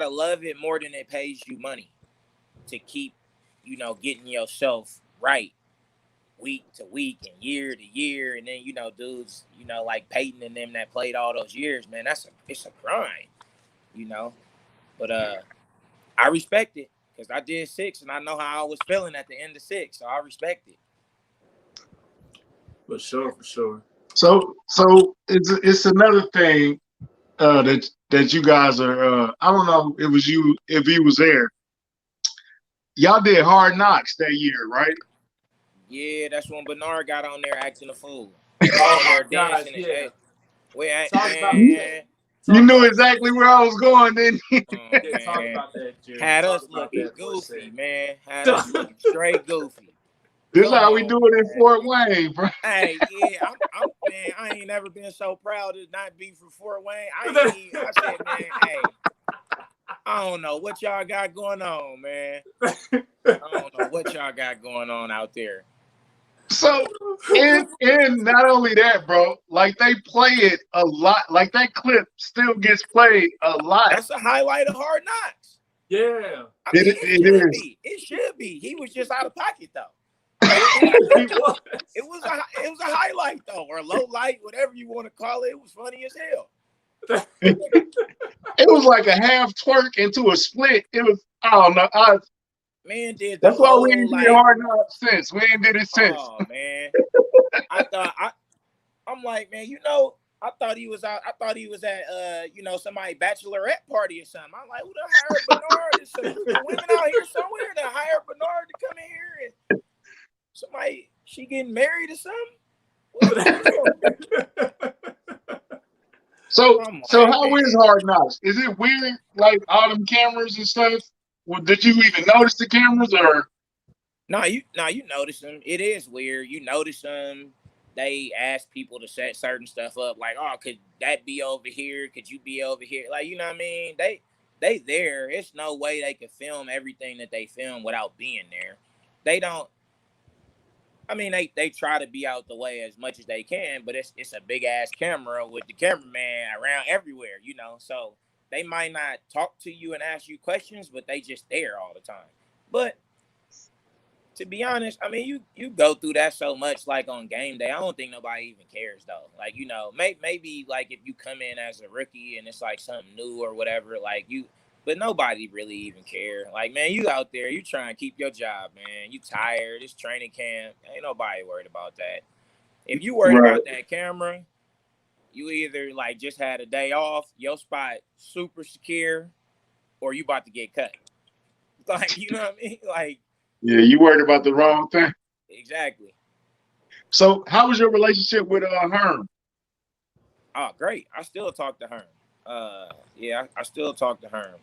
[SPEAKER 3] love it more than it pays you money to keep, getting yourself right week to week and year to year. And then, dudes, like Peyton and them that played all those years, man, it's a grind, But I respect it because I did 6 and I know how I was feeling at the end of 6. So I respect it.
[SPEAKER 1] For sure.
[SPEAKER 2] So it's another thing that you guys are. I don't know if he was there. Y'all did Hard Knocks that year, right?
[SPEAKER 3] Yeah, that's when Bernard got on there acting a fool.
[SPEAKER 1] Oh my gosh, yeah.
[SPEAKER 3] Talk
[SPEAKER 1] about that.
[SPEAKER 2] You knew exactly where I was going, didn't you?
[SPEAKER 1] Yeah, talk about that, Jerry.
[SPEAKER 3] Had
[SPEAKER 1] Talk
[SPEAKER 3] us
[SPEAKER 1] about
[SPEAKER 3] looking
[SPEAKER 1] that for a
[SPEAKER 3] goofy,
[SPEAKER 1] second.
[SPEAKER 3] man. Had us looking straight goofy.
[SPEAKER 2] This
[SPEAKER 3] Come
[SPEAKER 2] how we
[SPEAKER 3] on,
[SPEAKER 2] do it in
[SPEAKER 3] man.
[SPEAKER 2] Fort Wayne, bro.
[SPEAKER 3] Hey, yeah, I'm man. I ain't never been so proud to not be from Fort Wayne. I said, man, hey, I don't know what y'all got going on, man. I don't know what y'all got going on out there.
[SPEAKER 2] So, and not only that, bro, like they play it a lot. Like that clip still gets played a lot.
[SPEAKER 3] That's a highlight of Hard Knocks.
[SPEAKER 1] Yeah.
[SPEAKER 3] I mean,
[SPEAKER 2] It
[SPEAKER 3] it should
[SPEAKER 2] is.
[SPEAKER 3] be. It should be. He was just out of pocket though.
[SPEAKER 1] He was.
[SPEAKER 3] It was a highlight though, or low light, whatever you want to call it. It was funny as hell.
[SPEAKER 2] It was like a half twerk into a split. It was, I don't know.
[SPEAKER 3] Man did the
[SPEAKER 2] That's why we
[SPEAKER 3] whole
[SPEAKER 2] ain't
[SPEAKER 3] like.
[SPEAKER 2] did Hard Knocks since. We ain't did it since.
[SPEAKER 3] Oh man, I'm like, man, I thought he was out. I thought he was at somebody bachelorette party or something. I'm like, who done hired Bernard? There's some women out here somewhere that hired Bernard to come in here and somebody she getting married or something.
[SPEAKER 2] So
[SPEAKER 3] like,
[SPEAKER 2] how is Hard Knocks? Is it weird, like all them cameras and stuff? Well, did you even notice the cameras, or?
[SPEAKER 3] No, you notice them. It is weird. You notice them. They ask people to set certain stuff up, like, oh, could that be over here? Could you be over here? Like, you know what I mean? They there. It's no way they could film everything that they film without being there. They don't. I mean, they try to be out the way as much as they can, but it's a big ass camera with the cameraman around everywhere, So they might not talk to you and ask you questions, but they just there all the time. But to be honest, I mean, you go through that so much, like on game day. I don't think nobody even cares though. Like, maybe like if you come in as a rookie and it's like something new or whatever, but nobody really even care. Like, man, you out there, you trying to keep your job, man. You tired. It's training camp. Ain't nobody worried about that. If you worried about that camera, you either like just had a day off, your spot super secure, or you about to get cut. Like, you know what I mean? Like,
[SPEAKER 2] Yeah, you worried about the wrong thing.
[SPEAKER 3] exactly.
[SPEAKER 2] So, how was your relationship with Herm?
[SPEAKER 3] Oh, great. I still talk to Herm. Yeah, I still talk to Herm.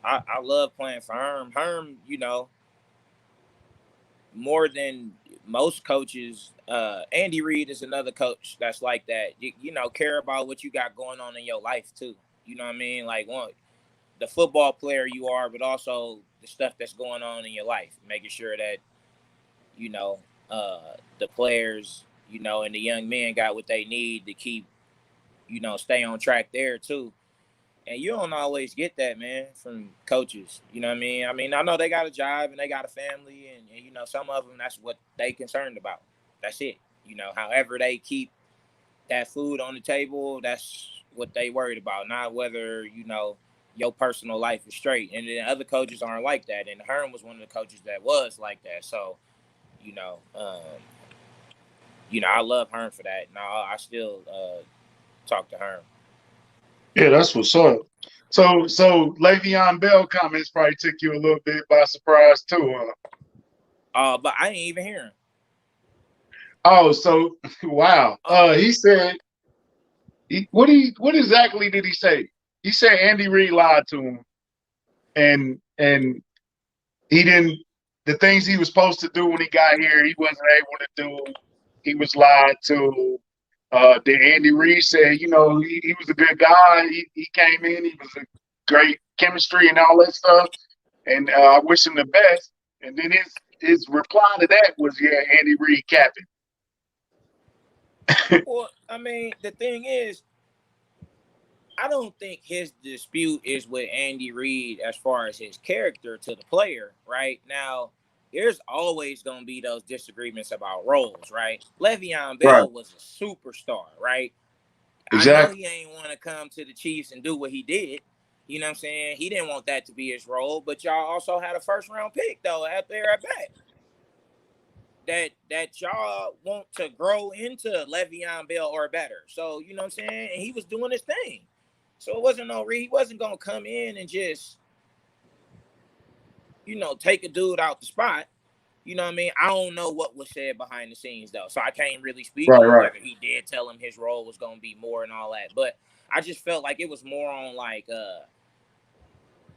[SPEAKER 3] I love playing for Herm. Herm, more than most coaches, Andy Reid is another coach that's like that. Care about what you got going on in your life too. You know what I mean? Like, the football player you are, but also the stuff that's going on in your life, making sure that the players, and the young men got what they need to keep, stay on track there too. And you don't always get that, man, from coaches. You know what I mean? I mean, I know they got a job and they got a family, and some of them, that's what they concerned about. That's it. However they keep that food on the table, that's what they worried about, not whether, your personal life is straight. And then other coaches aren't like that. And Herm was one of the coaches that was like that. So, I love Herm for that. And I still talk to Herm.
[SPEAKER 2] Yeah, that's what's up. So Le'Veon Bell comments probably took you a little bit by surprise too, huh?
[SPEAKER 3] But I ain't even hear him.
[SPEAKER 2] Oh, so wow. He said, what exactly did he say? He said Andy Reid lied to him, and he didn't. The things he was supposed to do when he got here, he wasn't able to do. He was lied to. Then Andy Reid said, he was a good guy. He came in, he was a great chemistry and all that stuff. And I wish him the best. And then his reply to that was, yeah, Andy Reid capping.
[SPEAKER 3] Well, I mean, the thing is, I don't think his dispute is with Andy Reid as far as his character to the player, right? Now, there's always going to be those disagreements about roles, right? Le'Veon Bell was a superstar, right? Exactly. I know he ain't want to come to the Chiefs and do what he did. You know what I'm saying? He didn't want that to be his role, but y'all also had a first-round pick, though, out there at bat. That y'all want to grow into Le'Veon Bell or better. So, you know what I'm saying? And he was doing his thing. So it wasn't he wasn't going to come in and just, take a dude out the spot. You know what I mean? I don't know what was said behind the scenes, though. So I can't really speak on whether he did tell him his role was going to be more and all that. But I just felt like it was more on like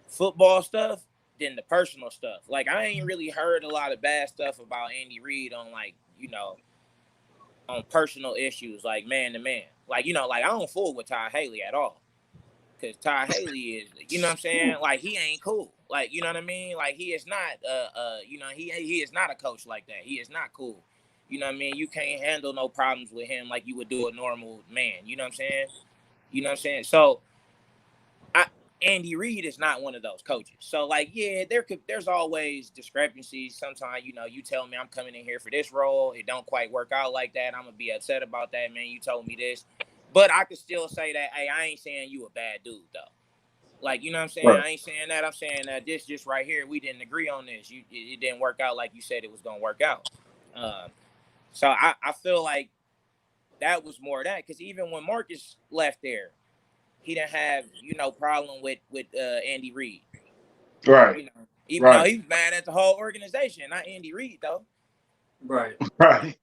[SPEAKER 3] football stuff than the personal stuff. Like I ain't really heard a lot of bad stuff about Andy Reid on like, on personal issues, like man to man. Like, like I don't fool with Ty Haley at all. Cause Ty Haley is, you know what I'm saying? Like he ain't cool. Like, you know what I mean? Like he is not he is not a coach like that. He is not cool. You know what I mean? You can't handle no problems with him like you would do a normal man. You know what I'm saying? You know what I'm saying? So Andy Reid is not one of those coaches. So like, yeah, there's always discrepancies. Sometimes, you tell me I'm coming in here for this role. It don't quite work out like that. I'm gonna be upset about that, man. You told me this. But I could still say that, hey, I ain't saying you a bad dude though. Like, you know what I'm saying?
[SPEAKER 2] Right.
[SPEAKER 3] I ain't saying that. I'm saying that this just right here, we didn't agree on this. It didn't work out like you said it was gonna work out. So I feel like that was more of that, because even when Marcus left there, he didn't have, problem with Andy Reid.
[SPEAKER 2] Right.
[SPEAKER 3] Even though
[SPEAKER 2] Right.
[SPEAKER 3] he was mad at the whole organization, not Andy Reid though.
[SPEAKER 1] Right.
[SPEAKER 2] Right.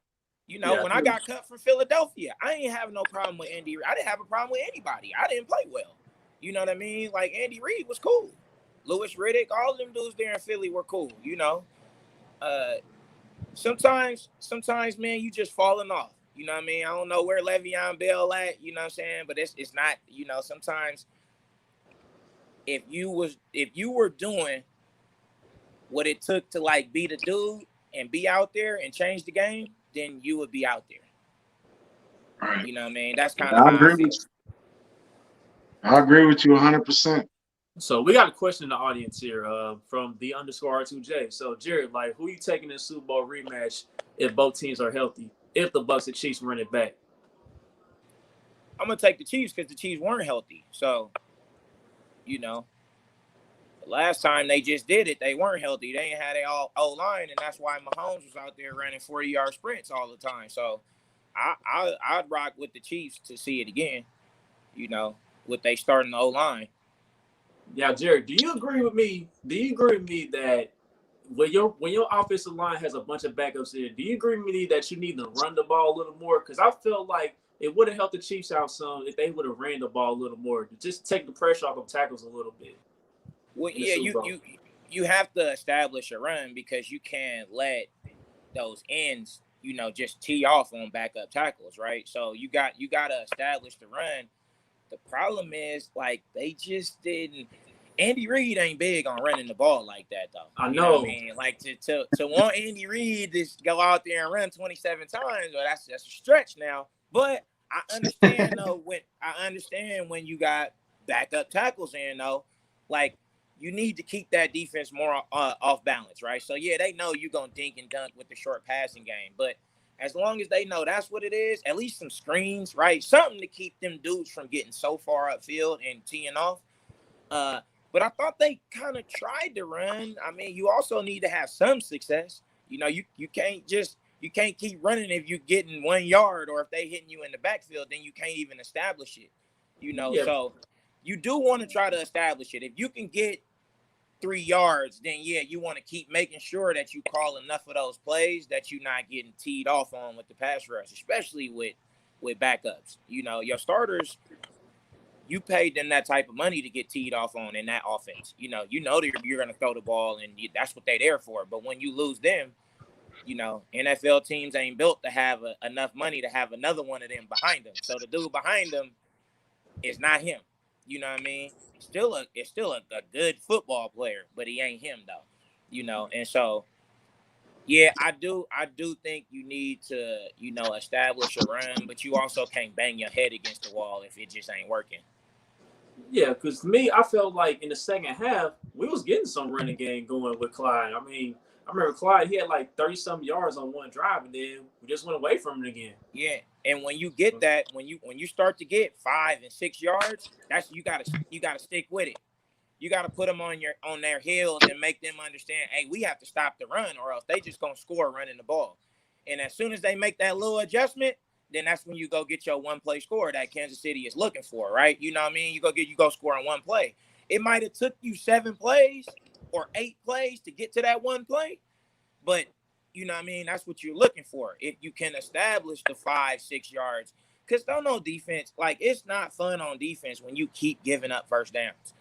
[SPEAKER 1] Yeah,
[SPEAKER 3] When I got cut from Philadelphia, I ain't have no problem with Andy Reid. I didn't have a problem with anybody. I didn't play well. You know what I mean? Like Andy Reid was cool. Louis Riddick, all of them dudes there in Philly were cool. Sometimes, man, you just falling off. You know what I mean? I don't know where Le'Veon Bell at. You know what I'm saying? But it's not. Sometimes if you were doing what it took to like be the dude and be out there and change the game, then you would be out there.
[SPEAKER 2] Right.
[SPEAKER 3] You know what I mean? That's kind
[SPEAKER 2] I
[SPEAKER 3] of how I
[SPEAKER 2] agree
[SPEAKER 3] feel.
[SPEAKER 2] with you. I agree with you 100%.
[SPEAKER 1] So we got a question in the audience here from the_R2J. So Jarrod, like, who you taking in the Super Bowl rematch if both teams are healthy? If the Bucs and Chiefs run it back,
[SPEAKER 3] I'm gonna take the Chiefs because the Chiefs weren't healthy. So, the last time they just did it, they weren't healthy. They ain't had their O-line, and that's why Mahomes was out there running 40-yard sprints all the time. So, I'd rock with the Chiefs to see it again. With they starting the O-line.
[SPEAKER 1] yeah, Jarrod, do you agree with me? Do you agree with me that when your offensive line has a bunch of backups here, do you agree with me that you need to run the ball a little more? Because I feel like it would have helped the Chiefs out some if they would have ran the ball a little more to just take the pressure off of tackles a little bit.
[SPEAKER 3] Well, yeah, you have to establish a run because you can't let those ends, just tee off on backup tackles, right? So you got to establish the run. The problem is, like, they just didn't. Andy Reid ain't big on running the ball like that, though.
[SPEAKER 1] I know.
[SPEAKER 3] You know what I mean? Like, to want Andy Reid to go out there and run 27 times, well, that's a stretch now. But I understand, though, when you got backup tackles in, though, like, you need to keep that defense more off balance, right? So, yeah, they know you're going to dink and dunk with the short passing game, but as long as they know that's what it is, at least some screens, right? Something to keep them dudes from getting so far upfield and teeing off. But I thought they kind of tried to run. I mean, you also need to have some success. You can't keep running if you're getting 1 yard, or if they hitting you in the backfield, then you can't even establish it.
[SPEAKER 1] Yeah.
[SPEAKER 3] So you do want to try to establish it. If you can get 3 yards, then yeah, you want to keep making sure that you call enough of those plays that you're not getting teed off on with the pass rush, especially with backups. Your starters, you paid them that type of money to get teed off on in that offense. You're going to throw the ball, and that's what they're there for. But when you lose them, NFL teams ain't built to have enough money to have another one of them behind them. So the dude behind them is not him. You know what I mean? It's still a good football player, but he ain't him though. And so yeah, I do think you need to, establish a run, but you also can't bang your head against the wall if it just ain't working.
[SPEAKER 1] Yeah, because to me, I felt like in the second half, we was getting some running game going with Clyde. I mean, I remember Clyde, he had like 30-some yards on one drive, and then we just went away from it again.
[SPEAKER 3] Yeah, and when you get that, when you start to get 5 and 6 yards, that's you gotta stick with it. You gotta put them on their heels and make them understand, hey, we have to stop the run, or else they just gonna score running the ball. And as soon as they make that little adjustment, then that's when you go get your one play score that Kansas City is looking for, right? You know what I mean? You go score on one play. It might have took you 7 plays or 8 plays to get to that one play, but you know what I mean? That's what you're looking for. If you can establish the 5-6 yards, Because don't know defense, like, it's not fun on defense when you keep giving up first downs.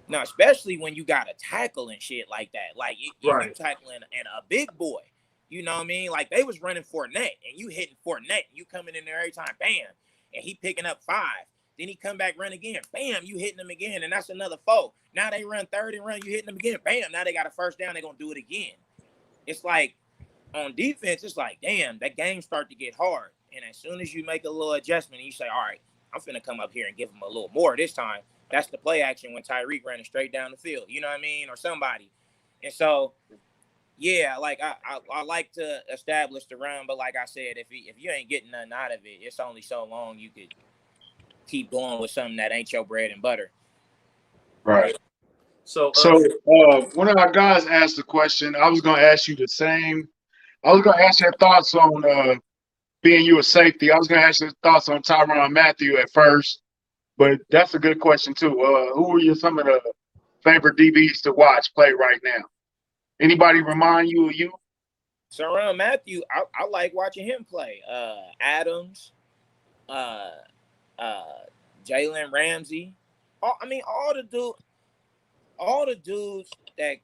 [SPEAKER 3] Now, especially when you got to tackle and shit like that. Like, you tackling and a big boy. You know what I mean? Like, they was running Fournette, and you hitting Fournette, and you coming in there every time, bam, and he picking up 5. Then he come back, run again, bam, you hitting him again, and that's another 4. Now they run third and run, you hitting them again, bam, now they got a first down, they're going to do it again. It's like, on defense, it's like, damn, that game start to get hard. And as soon as you make a little adjustment, and you say, all right, I'm finna come up here and give him a little more this time. That's the play action when Tyreek running straight down the field. You know what I mean? Or somebody. And so, yeah, like I like to establish the run, but like I said, if you ain't getting nothing out of it, it's only so long you could keep going with something that ain't your bread and butter.
[SPEAKER 2] Right. So one of our guys asked the question. I was going to ask you the same. I was going to ask your thoughts on being you a safety. I was going to ask your thoughts on Tyrann Mathieu at first, but that's a good question too. Who are some of the favorite DBs to watch play right now? Anybody remind you of you?
[SPEAKER 3] Tyrann Mathieu, I like watching him play. Adams, Jalen Ramsey. All the dudes that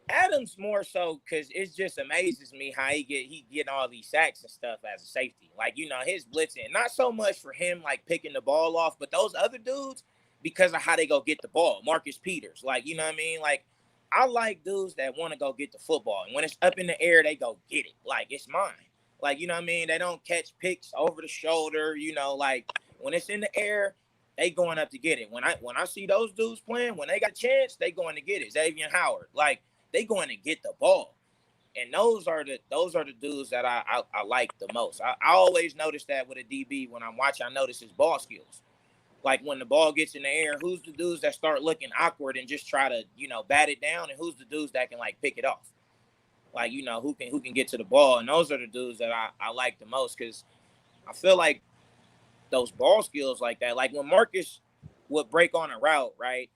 [SPEAKER 3] Adams more so because it just amazes me how he getting all these sacks and stuff as a safety. Like, you know, his blitzing, not so much for him like picking the ball off, but those other dudes because of how they go get the ball. Marcus Peters, like, you know what I mean? Like, I like dudes that want to go get the football, and when it's up in the air, they go get it. Like, it's mine. Like, you know what I mean? They don't catch picks over the shoulder. You know, like when it's in the air, they going up to get it. When I see those dudes playing, when they got a chance, they going to get it. Xavier Howard, like, they going to get the ball. And those are the dudes that I like the most. I always notice that with a DB when I'm watching, I notice his ball skills. Like when the ball gets in the air, who's the dudes that start looking awkward and just try to, you know, bat it down, and who's the dudes that can like pick it off? Like, you know, who can get to the ball. And those are the dudes that I like the most, because I feel like those ball skills like that, like when Marcus would break on a route, right?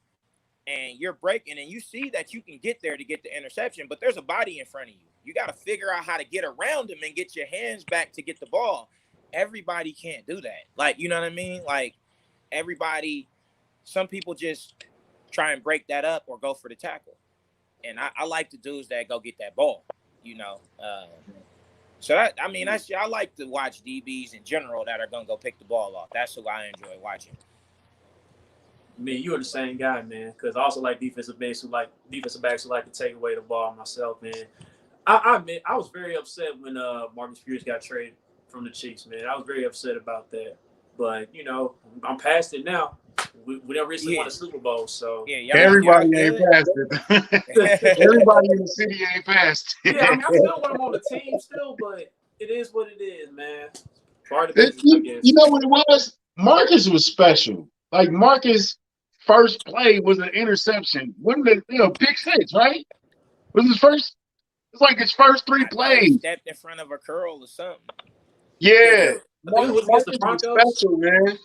[SPEAKER 3] And you're breaking and you see that you can get there to get the interception, but there's a body in front of you. You got to figure out how to get around him and get your hands back to get the ball. Everybody can't do that. Like, you know what I mean? Like everybody, some people just try and break that up or go for the tackle. And I like the dudes that go get that ball, you know? I like to watch DBs in general that are going to go pick the ball off. That's who I enjoy watching.
[SPEAKER 1] Man, you're the same guy, man. Because I also like defensive backs who like to take away the ball myself, man. I admit I was very upset when Marcus Peters got traded from the Chiefs, man. I was very upset about that. But you know, I'm past it now. We never recently won a Super Bowl, so
[SPEAKER 2] everybody ain't past it. Everybody in the city ain't past it.
[SPEAKER 1] Yeah, I mean, I still want him on the team, but it is what it is, man. Part of the business, I guess.
[SPEAKER 2] You know what it was? Marcus was special. Like Marcus' first play was an interception. Wasn't it? Pick 6, right? Was his first? It's like his first 3 plays.
[SPEAKER 3] He stepped in front of a curl or something.
[SPEAKER 2] Yeah, Marcus was special, man.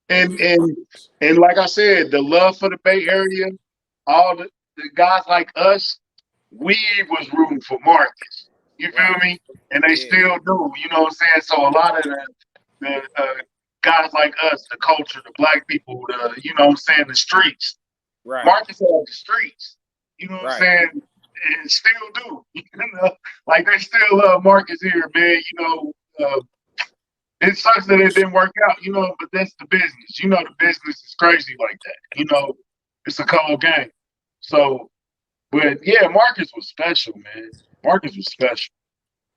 [SPEAKER 2] And like I said, the love for the Bay Area, all the guys like us, we was rooting for Marcus. You feel me? And they still do. You know what I'm saying? So a lot of the guys like us, the culture, the black people, you know what I'm saying, the streets.
[SPEAKER 3] Right.
[SPEAKER 2] Marcus had the streets. You know what I'm saying? And still do. You know, like they still love Marcus here, man. You know, it sucks that it didn't work out, you know, but that's the business. You know, the business is crazy like that. You know, it's a cold game. So, but yeah, Marcus was special, man. Marcus was special.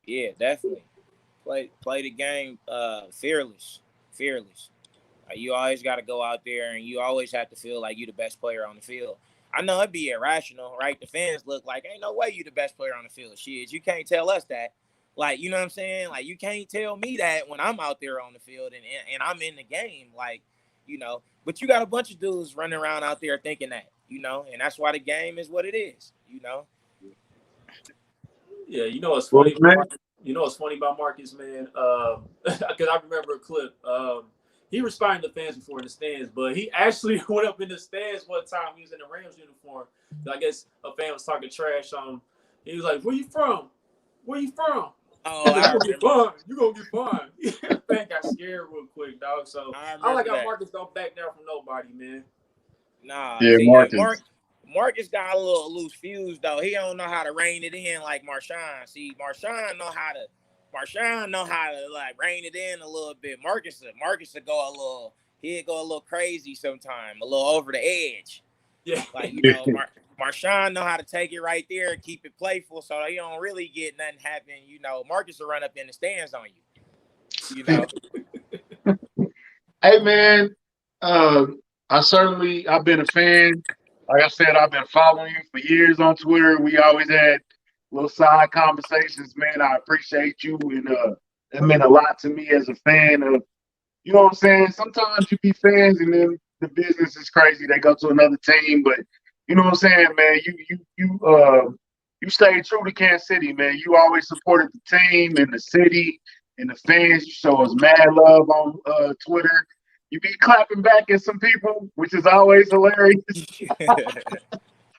[SPEAKER 3] Yeah, definitely. Play the game fearless. You always got to go out there and you always have to feel like you're the best player on the field. I know it'd be irrational, right? The fans look like, ain't no way you the best player on the field. Shit, you can't tell us that. Like, you know what I'm saying? Like, you can't tell me that when I'm out there on the field and I'm in the game. Like, you know, but you got a bunch of dudes running around out there thinking that, you know, and that's why the game is what it is, you know?
[SPEAKER 1] Yeah, you know what's funny? You know what's funny about Marcus, man? Because I remember a clip. He responded to fans before in the stands, but he actually went up in the stands one time. He was in the Rams uniform. I guess a fan was talking trash on him. He was like, "Where you from? Where you from?"
[SPEAKER 3] Oh,
[SPEAKER 1] You
[SPEAKER 3] I
[SPEAKER 1] gonna get
[SPEAKER 3] remember.
[SPEAKER 1] fined. You gonna get fined. Man got scared real quick, dog. So
[SPEAKER 3] I
[SPEAKER 1] I like
[SPEAKER 3] remember
[SPEAKER 1] how
[SPEAKER 3] that.
[SPEAKER 1] Marcus don't back down from nobody, man.
[SPEAKER 3] Nah,
[SPEAKER 2] Yeah,
[SPEAKER 3] see,
[SPEAKER 2] Marcus.
[SPEAKER 3] Marcus got a little loose fuse though. He don't know how to rein it in like Marshawn. See, Marshawn know how to like rein it in a little bit. Marcus would go he'd go a little crazy sometime, a little over the edge.
[SPEAKER 1] Yeah.
[SPEAKER 3] Like, Marshawn know how to take it right there and keep it playful so he don't really get nothing happen. Marcus will run up in the stands on you. You know.
[SPEAKER 2] Hey man, uh, I've been a fan. Like I said, I've been following you for years on Twitter. We always had little side conversations, man. I appreciate you, and it meant a lot to me as a fan of. You know what I'm saying? Sometimes you be fans, and then the business is crazy. They go to another team, but you know what I'm saying, man. You stayed true to Kansas City, man. You always supported the team and the city and the fans. You show us mad love on Twitter. You be clapping back at some people, which is always hilarious.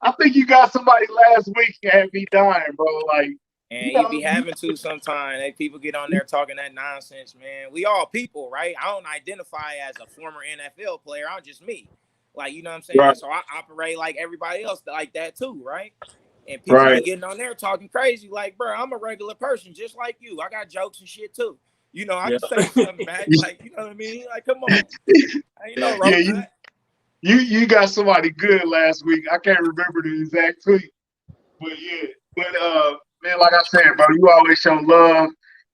[SPEAKER 2] I think you got somebody last week that had me dying, bro. Like,
[SPEAKER 3] And you be having to sometimes. People get on there talking that nonsense, man. We all people, right? I don't identify as a former NFL player. I'm just me. Like, you know what I'm saying?
[SPEAKER 2] Right.
[SPEAKER 3] So I operate like everybody else like that too, right? And people
[SPEAKER 2] Right.
[SPEAKER 3] be getting on there talking crazy, like, bro, I'm a regular person just like you. I got jokes and shit too. I
[SPEAKER 1] Yeah.
[SPEAKER 3] can say something back, like, you know what I mean? Like, come on. Ain't no
[SPEAKER 2] Yeah,
[SPEAKER 3] robot.
[SPEAKER 2] you got somebody good last week. I can't remember the exact tweet, but yeah. But man, like I said, bro, you always show love.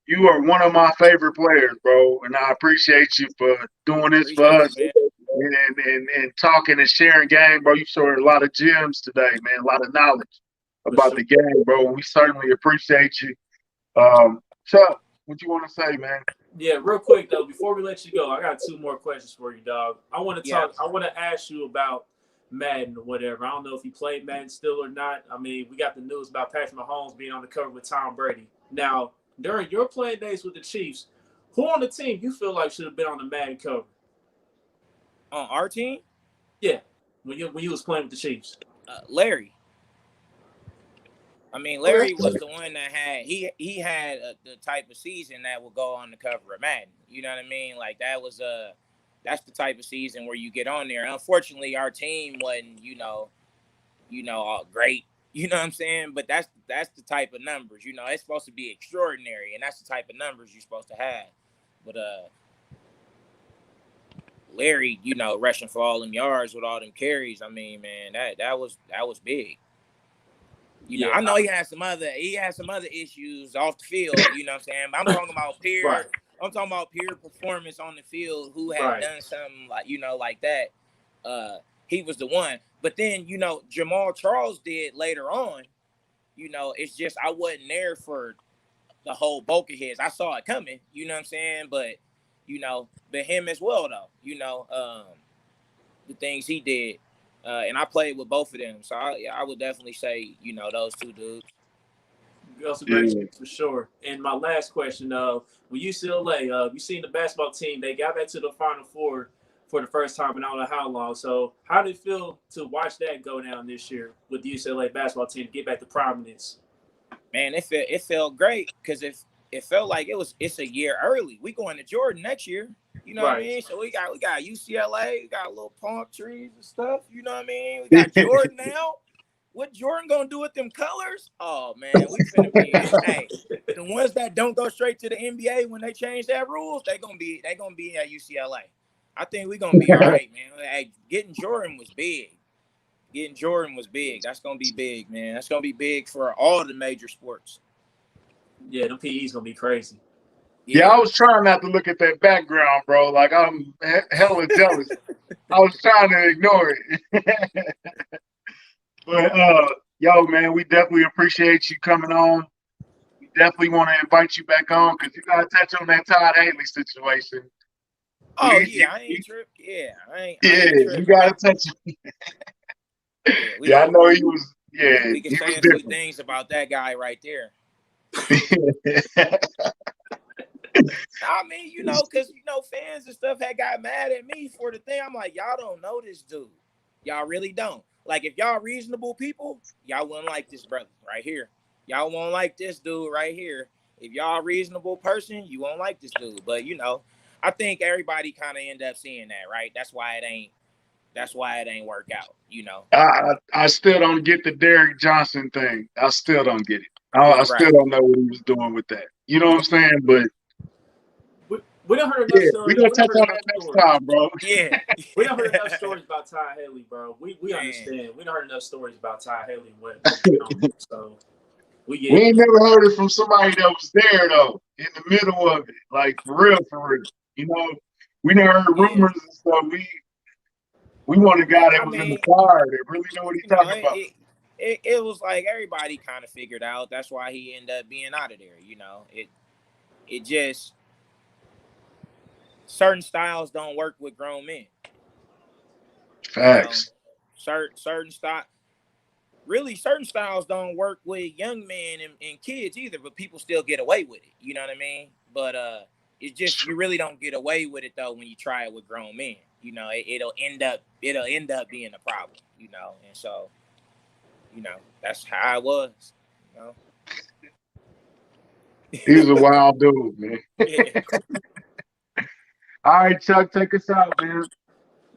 [SPEAKER 2] You are one of my favorite players, bro, and I appreciate you for doing this for
[SPEAKER 3] Appreciate you,
[SPEAKER 2] us
[SPEAKER 3] man.
[SPEAKER 2] and talking and sharing game, bro. You showed a lot of gems today, man. A lot of knowledge
[SPEAKER 1] For
[SPEAKER 2] about
[SPEAKER 1] sure.
[SPEAKER 2] the game, bro. And we certainly appreciate you. Chuck, what you want to say, man?
[SPEAKER 1] Yeah, real quick though, before we let you go, I got two more questions for you, dog. I want to
[SPEAKER 3] Yeah.
[SPEAKER 1] talk. I want to ask you about Madden or whatever. I don't know if you played Madden still or not. I mean, we got the news about Patrick Mahomes being on the cover with Tom Brady. Now, during your playing days with the Chiefs, who on the team you feel like should have been on the Madden cover?
[SPEAKER 3] On our team,
[SPEAKER 1] Yeah, when you was playing with the Chiefs.
[SPEAKER 3] Larry. I mean,
[SPEAKER 1] Okay.
[SPEAKER 3] Larry was the one that he had the type of season that would go on the cover of Madden. You know what I mean? Like that's the type of season where you get on there. Unfortunately, our team wasn't all great. You know what I'm saying? But that's the type of numbers. It's supposed to be extraordinary, and that's the type of numbers you're supposed to have. But Larry, rushing for all them yards with all them carries. I mean, man, that was big.
[SPEAKER 1] Yeah,
[SPEAKER 3] I know he had some other issues off the field, you know what I'm saying? But I'm talking about
[SPEAKER 1] right,
[SPEAKER 3] peer performance on the field who had
[SPEAKER 1] right.
[SPEAKER 3] done something like that. He was the one. But then, Jamal Charles did later on, it's just I wasn't there for the whole bulk of his. I saw it coming, you know what I'm saying? But him as well though, the things he did. And I played with both of them. So I would definitely say, those two dudes.
[SPEAKER 1] Those are great
[SPEAKER 2] Yeah.
[SPEAKER 1] choices for sure. And my last question, when UCLA, you seen the basketball team, they got back to the Final Four for the first time in I don't know how long. So how did it feel to watch that go down this year with the UCLA basketball team to get back to prominence?
[SPEAKER 3] Man, it felt great because it felt like it's a year early. We going to Jordan next year. You know what I
[SPEAKER 1] Right.
[SPEAKER 3] mean? So we got UCLA, we got little palm trees and stuff. You know what I mean? We got Jordan now. What Jordan gonna do with them colors? Oh man, we finna be. Hey, the ones that don't go straight to the NBA when they change that rules, they gonna be at UCLA. I think we gonna be all right, man. Hey, getting Jordan was big. That's gonna be big, man. That's gonna be big for all the major sports.
[SPEAKER 1] Yeah, the PE's gonna be crazy.
[SPEAKER 2] Yeah,
[SPEAKER 3] Yeah.
[SPEAKER 2] I was trying not to look at that background, bro. Like I'm hella jealous. I was trying to ignore it. But yo, man, we definitely appreciate you coming on. We definitely want to invite you back on because you gotta touch on that Todd Haley situation.
[SPEAKER 3] Oh yeah, I ain't tripping. Yeah, I
[SPEAKER 2] Yeah,
[SPEAKER 3] ain't
[SPEAKER 2] you
[SPEAKER 3] tripping.
[SPEAKER 2] gotta touch it.
[SPEAKER 3] Yeah,
[SPEAKER 2] Yeah, I know he was. Yeah,
[SPEAKER 3] we can
[SPEAKER 2] he
[SPEAKER 3] say
[SPEAKER 2] was
[SPEAKER 3] a few
[SPEAKER 2] different.
[SPEAKER 3] things about that guy right there. I mean, because fans and stuff had got mad at me for the thing. I'm like, y'all don't know this dude. Y'all really don't. Like, if y'all reasonable people, y'all wouldn't like this brother right here. Y'all won't like this dude right here. if y'all a reasonable person, you won't like this dude. But you know, I think everybody kind of end up seeing that, right? That's why it ain't work out, you know.
[SPEAKER 2] I still don't get the Derrick Johnson thing. I still don't get it. I still
[SPEAKER 3] Right.
[SPEAKER 2] don't know what he was doing with that. You know what I'm saying? But
[SPEAKER 1] We don't heard enough
[SPEAKER 2] yeah,
[SPEAKER 1] stories.
[SPEAKER 2] we're gonna
[SPEAKER 1] We don't
[SPEAKER 2] touch
[SPEAKER 1] heard
[SPEAKER 2] on
[SPEAKER 1] enough
[SPEAKER 2] that next
[SPEAKER 1] stories.
[SPEAKER 2] time, bro.
[SPEAKER 3] Yeah.
[SPEAKER 1] We don't heard enough stories about Ty Haley, bro. We
[SPEAKER 3] Man.
[SPEAKER 1] understand. We don't heard enough stories about Ty Haley and what went on. So we get
[SPEAKER 2] We
[SPEAKER 1] it.
[SPEAKER 2] ain't never heard it from somebody that was there though, in the middle of it, like for real, for real. You know, we never heard
[SPEAKER 3] Yeah.
[SPEAKER 2] rumors and stuff. We want a guy that
[SPEAKER 3] I
[SPEAKER 2] was in the
[SPEAKER 3] mean,
[SPEAKER 2] fire that really know what he's
[SPEAKER 3] you know,
[SPEAKER 2] talking about.
[SPEAKER 3] it was like everybody kind of figured out. That's why he ended up being out of there. You know, it just certain styles don't work with grown men.
[SPEAKER 2] Facts.
[SPEAKER 3] You know, certain styles don't work with young men and kids either. But people still get away with it. You know what I mean? But it's just you really don't get away with it though when you try it with grown men. You know, it'll end up being a problem. You know, and so. You know, that's how I was. You know?
[SPEAKER 2] He was a wild dude, man.
[SPEAKER 3] Yeah.
[SPEAKER 2] All right, Chuck, take us out, man.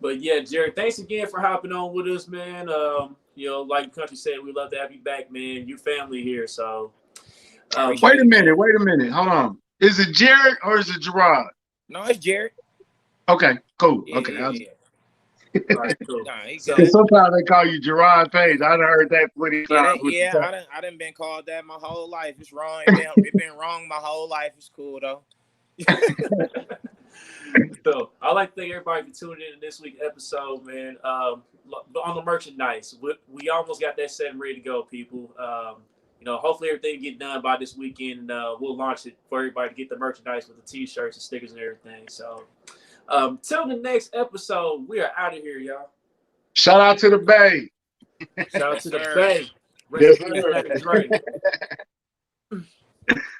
[SPEAKER 1] But yeah, Jarrod, thanks again for hopping on with us, man. You know, like the country said, we love to have you back, man. You family here, so.
[SPEAKER 2] Wait a minute. Hold on. Is it Jarrod or is it Jarrod?
[SPEAKER 3] No, it's Jarrod.
[SPEAKER 2] Okay, cool.
[SPEAKER 3] Yeah,
[SPEAKER 2] okay.
[SPEAKER 3] yeah.
[SPEAKER 1] All right, cool.
[SPEAKER 3] Nah, he
[SPEAKER 1] So,
[SPEAKER 3] good.
[SPEAKER 2] Sometimes they call you Jarrod Page. I done heard that plenty times.
[SPEAKER 3] I done been called that my whole life. It's wrong. It been wrong my whole life. It's cool though.
[SPEAKER 1] so I'd like to thank everybody for tuning in to this week's episode, man. On the merchandise, we almost got that set and ready to go, people. You know, hopefully everything get done by this weekend, and we'll launch it for everybody to get the merchandise with the t-shirts and stickers and everything. So, till the next episode, we are out of here, y'all.
[SPEAKER 2] Shout out to the Bay.
[SPEAKER 1] Shout out to the
[SPEAKER 3] Sir.
[SPEAKER 1] Bay.
[SPEAKER 2] Yes,
[SPEAKER 1] Rest in peace, Dre.